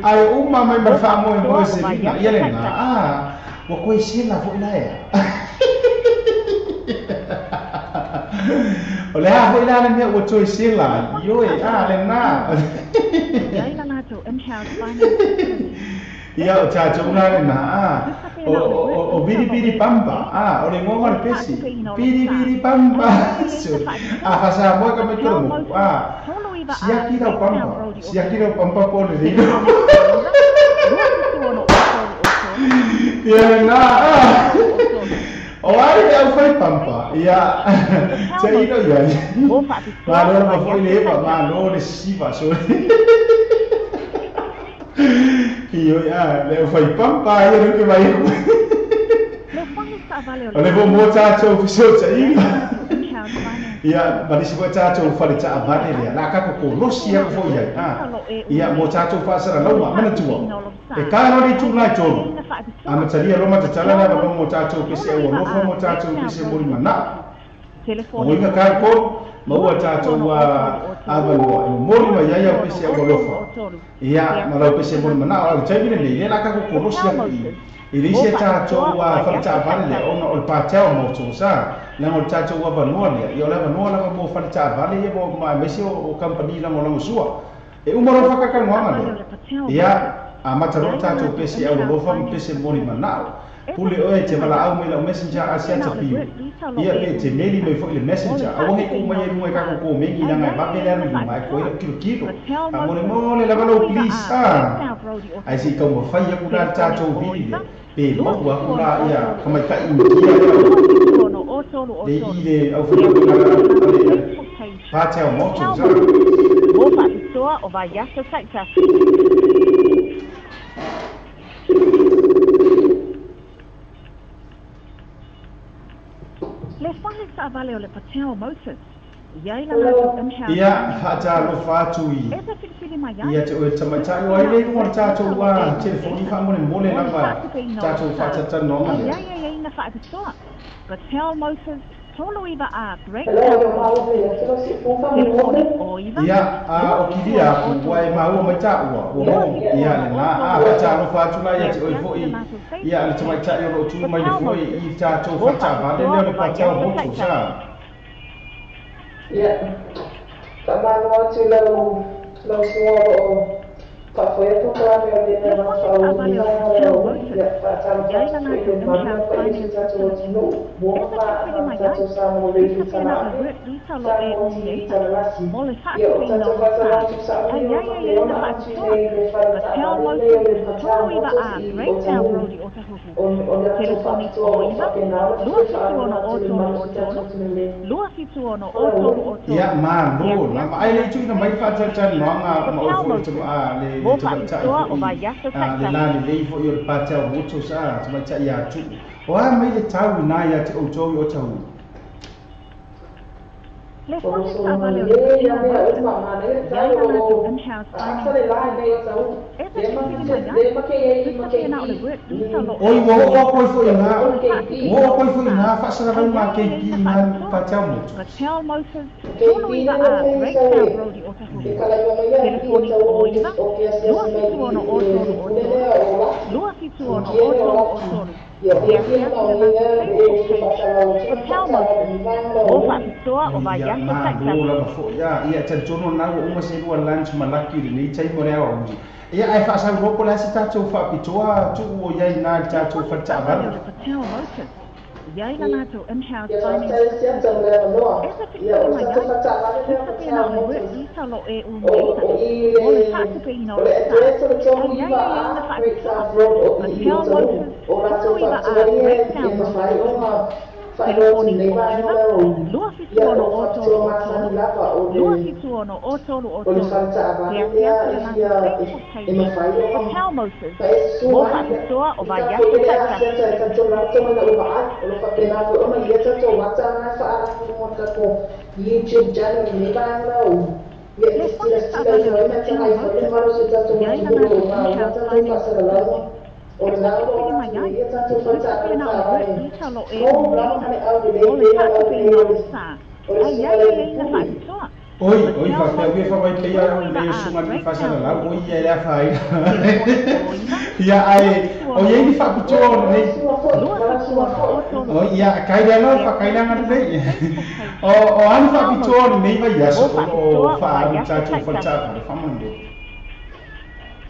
ai uma mai marfa mo mo se na yele na wa ko sila fo ila ya ole ha fo ila ne wa to sila yo le na Yai la na to in-house finance. Ia o tātou nare na o biri pamba o le ngonga le pesi biri pamba a fasa mo ka me toro mo siakira pamba po le rio ia na o ai le au fai pamba ia sei no ia ma lo ma foi le ma lo le siva so io le fai pampa io non che vai le vou mostrar o oficial aí ia ma disi ko cha cho fa le cha abane le la ka ko rosia ko foi ia mo cha cho fa sara lo ma mana tu e ka no ri tu la cho ama tsaria lo ma tsala na ba mo cha cho ke se o lo fo mo cha cho ke se mo mana o inga ka ko mau cha cho wa ava lo mo ma ya ya ke se o lo fo ia ma lo ke se mo mana o tsai ni le la ka ko rosia ili se cha cho wa fa cha abane le ona o pa cha mo cho sa la mo cha cho wa ba no le yo la ba no la mo fa cha abane ye mo ma me se o company la mo la mo sua e umaro whakakangoanga ia a mataro tātou pese au lofa pese mori manao pule oe te mala au mela o messenger asia tapiu ia pe te meli mai fo ile messenger au ngai ko mai runga ka ko mengi na ngai ba pele ru mai ko kilo a mole la balo please ai si ko mo fai ya ku na tātou vi pe mo wa ku na ia kamai ka india le ile au fo na pate o moto za mo pa toa o vai ya sa le whale sa vale o le pateo Moses. Ia ila nātu imhau. Ia hata lo fatui. E te whiwhiri mai ai. Ia te oe tamatai o aile kua tātou wā telefoni whamone mole lava tātou whatata nonga. Ia ina whaakatoa. Pateo Moses tolo iwa a break ia a o kiria ku wai maua mai tāua o mo ia le nā a hata lo fatula ia te oe foi ia le tamatai o lo tū mai le foi i tātou whata vale leo le pateo motu sa. Yeah, tamano atu lau suoro o pafoia tukane o lena na whau ni hao ia whatara whatu i le mana pa i tatu o tino mua a tatu sa mo reihi tana ane sa mo ti tana lasi ia o tatu whatara atu sa ane o ka ona atu nei le whatara ane leo le patao motu i o tanu o le atu whatu o whakenau le whaara atu le mana tatu tine le lua fitu ono o ia ma lo na ai le tu na mai whatata nonga ma o fo tu a le mo pa toa o vai yaso le la le lei fo yo patao motu sa tu mai ta ia tu o a mai le tau na ia te o tau o tau le whale sa vale o le ia mea o mama ne tau o asa le lai nei o tau le make e i make oi wo koi fo ina wo koi fo ina fa sa ra ma ke ki na patao motu Pateo Moses tolo iwa a breakdown road o tahu telefoni o iwa lua fitu ono o tolu o tolu lua fitu ono o tolu o tolu ia fiatu le nasa Pateo Moses o whakitoa o vai yaso ya ia tantono na o uma se rua lunch malaki ni tai mo rea o ia ai fa sa roko la si tatou fa pitoa tu o ia na tatou fa tava Pateo Moses ia ina nātou in-house ia finance. ia tau lea noa E te ia o whiwhiri mai tatu ai. whatara E te pena o le work visa lo e umeita. O le whātupe ino o le le sa. address o le tonu Ai iwa ai a ina Breakdown whātupe. Road o i o tau o rātou whātua ia ma whai o ma Telefoni nei o wā iwa. no leo Lua fitu ia ono o o whātua tolu o mātani tolu. lapa o Lua le fitu ono o tolu o o le tolu. whanta a Ia wāne ia fiatu le nātou Facebook e ma page. whai o ma Pateo Moses. pa e su Mo ai whakitoa o vai ia yaso ia taita. ia ia tanto rātou mana o ma ai o le whapena ko o ma ia tatou wata ngai whaara mo tako YouTube channel nei wā leo ia Le tira whakita tira vale i o mai Pateo tangai whare maro se tatou Ia ina matu o nātou ma in-house tatou whasara lau o le lau o Whiwhiri mai ai. ia tatou E te whata pena o le a work whaare visa lo e ko rau hane umeita. au le O le lei au whātupe ino le sa. o le Ai sima ai le ina whakitoa. oi fa pe fa vai pe ia le sunga ni fa sa la oi ia ia fa ia ai o ia ni fa pito nei o ia kai da no fa kai da ngan nei o an fa pito nei vai ia so o fa ta tu fa ta fa mundo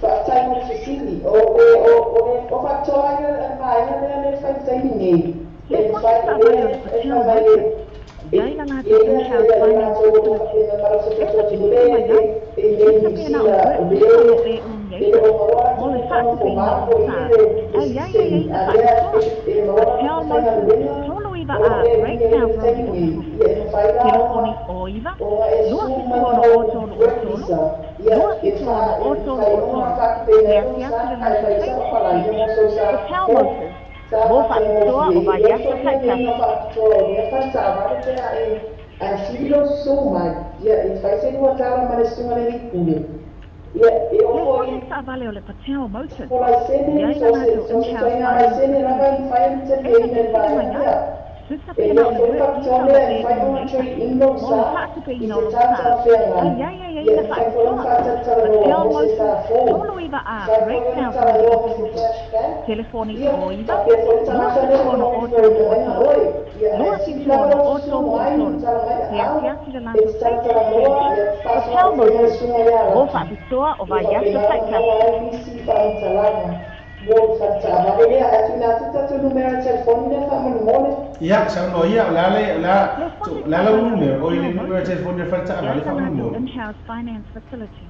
Whaatai mo Sicily, o whatoa ia mai ne whaitai nei. Le whakita vale o le Pateo Moses. Ia ina nātou in-house finance. E te whiwhiri mai ai. E te pena o le work visa lo e umeita. O le whātupe ino le sa. Ai ai ina whakitoa. Pateo Moses tolo iwa a breakdown road o tahu. Telefoni o iwa. Lua fitu ono o tolu o tolu. Lua fitu ono o tolu o tolu. Ia fiatu le nātou Facebook page. Pateo Moses. Mo whakitoa o vai yaso taita. a silo suma ia e fai se no tala ma le sunga le nikule ia e o Le foi whale sa vale o le Pateo Moses. por la sene Ia ina nātou in-house la sene la vai fai te E te le whiwhiri mai ai. ia Tusa e pena ia o le foi work pa visa lo tole e fai un umeita. tree indo Mo le sa whātupe e ino le ta sa. ta fenga Ai ai ina fai foi un whakitoa. fata tala Pateo no Moses sa fo tolo iwa a fai foi un breakdown tala road o no tahu. flashback Telefoni ia o iwa. ta pe foi tala Lua tala fitu ono no o foi tolu o no tolu. oi Lua fitu ono o tolu o tolu. Pea pea si le lanto Facebook. Hotel Moses. O whapitoa o vai asa taitasi. Ya, sa no ia la numero o ile numero de telefone de falta ma le fa numero. In-house finance facility.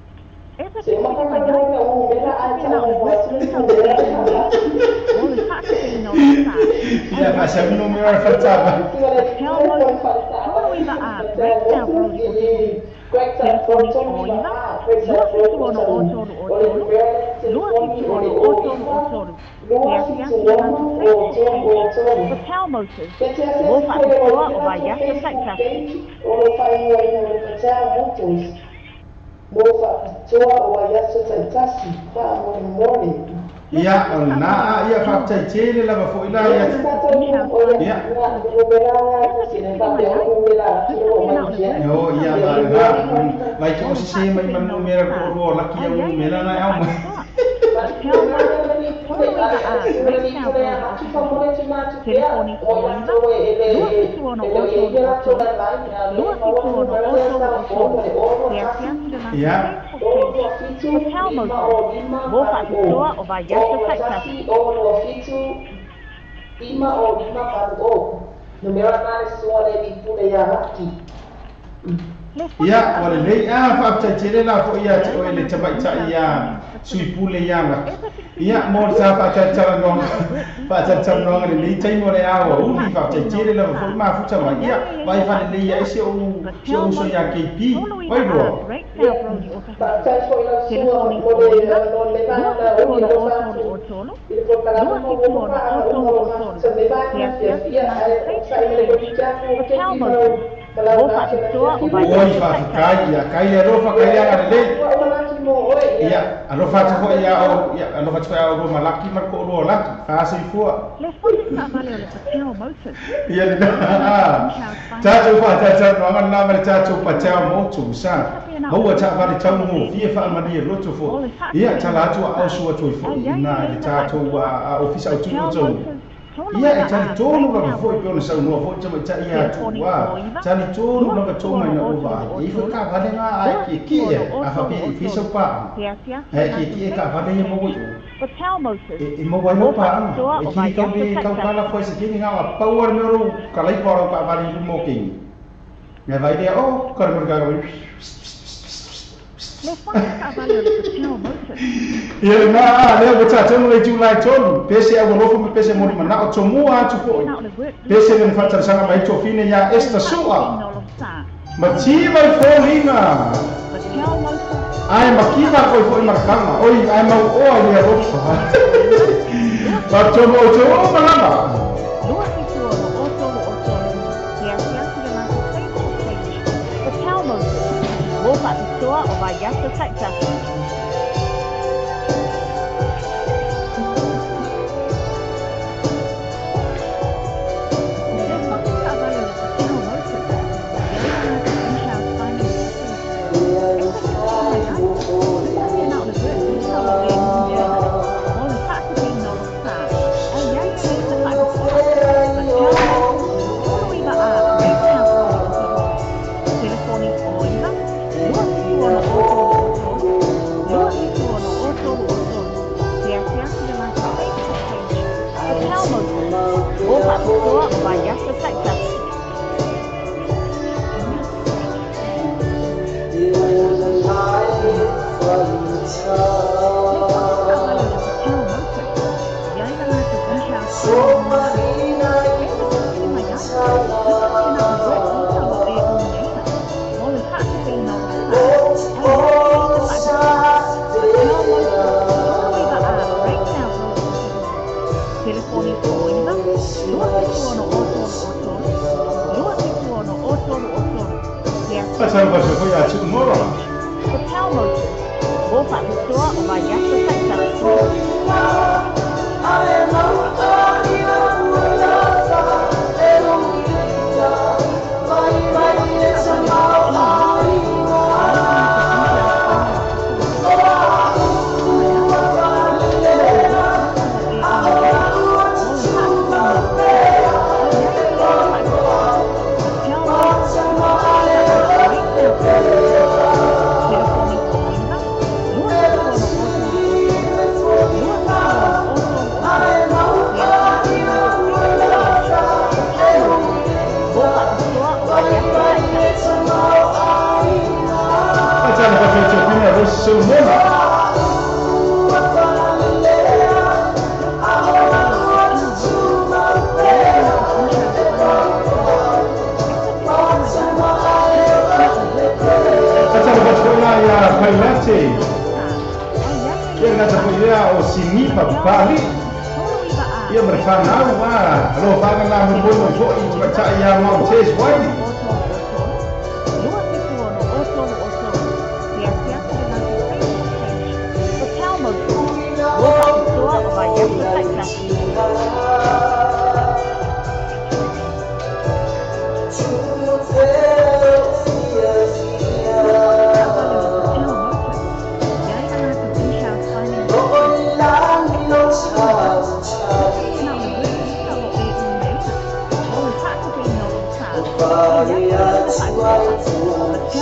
Ya, pasa un numero de falta. Ya, na ia fa tele la fo ila ya. Ya. Yo, ya ba. Vai to si mai man numero ko la ki ya numero na ya. Ya, wala lei fa tele la fo ya to ile tabai ta ya sui pule ya ma. Ya, mo sa fa ta no. Fa ta no le lei tai mo le awa u ni fa tele la fo ma fu ta ma ya. Vai fa le ya se o so ya KP. Vai do. Oi fa kai ya ro fa kai ya le. Ya, alo fa ko ya o ya alo fa ya o malaki mar ko ro laki. Fa se fu. Ya na. Ta tu fa ta no ngan na mar ta tu pa ta mo tu sa. Ho wa ta fa de ta mo fi fa ma di ro tu fo. Ya ta la tu au su tu fo na ta tu wa office au tu tu. Ia e tali tonu la foi pe ona sau no foi tama ta ia tu wa tali tonu la to mai na ova e foi ka vale nga ai ki a fa pe so pa e ki ka vale mo mo e mo wa no pa e ki ka be ka la foi se ki nga power me ro ka lai pa ka vale mo ki me vai de o ka mo ga ro ia na le bota tonu le July tonu pese au no fu pese mo mana o tomua tu ko pese le fata sanga mai to fine ya esta sua ma ti vai folina ai ma ki va ko foi markama oi ai ma o ai ro pa tomo to malama Tua o vai asa taitasi. Tua o vai asa taitasi. Pasal pasal ko ya chu mo ra. Hotel Moses. Wo fa tua o vai asa taitasi. Solomon. Pailate ia ngata ko ia o sini papali ia merfana wa lo fanga na mo mo so I baca ia mau ses wai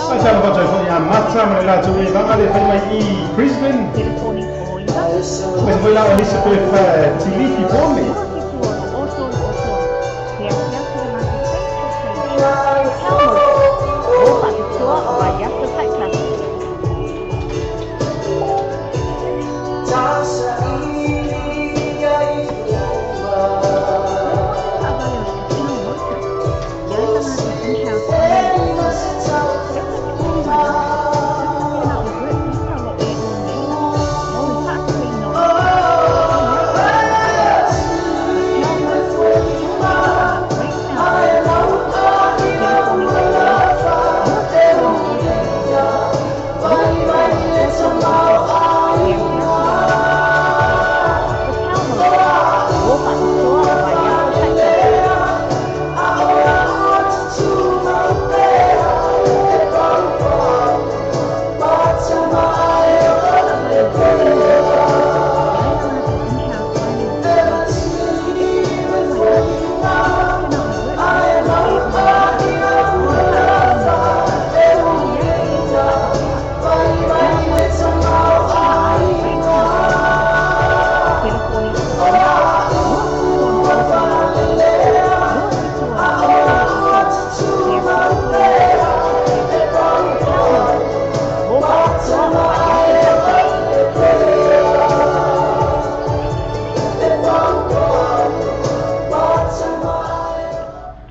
Macam apa tu yang macam adalah tu yang bangga di filmai I Brisbane. Macam lah Elizabeth Tilifi Bome.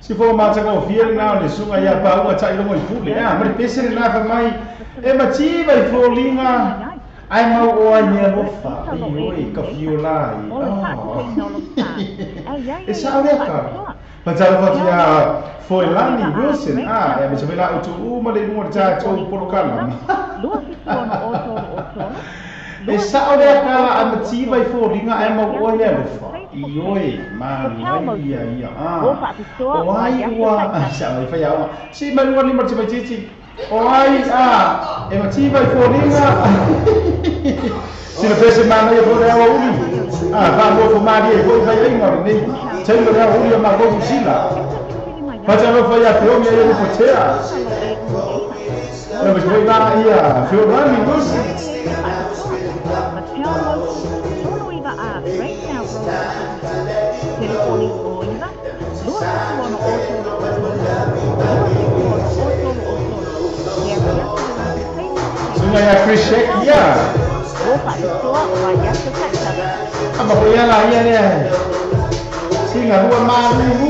Si fo ma tanga o fiel na le sunga ya pa ua tai longo I pule a mari pese na fa mai e ma ti vai fo linga ai mau o ai me mo fa I oi ka fiola I e sa le ka pa tala fa ya fo lani Wilson a e me se vela o tu uma le mo ta to polokala e sa le ka a ma ti vai fo linga ai mau o ai me fa Ioi, man, ia. Oi, ua, siapa yang faya? Si malu ni macam cici. Oi, macam vai foringa. Si lepas mana ya boleh awak uli. Kalau pemadi, boleh faya ingat ni. Cuma dia uli yang mahu sila. Macam apa faya film yang dia percaya. Lepas boleh nak ia film ni bos. Sungai Krishek ya. Apa punya lah ya ni? Singa dua malu.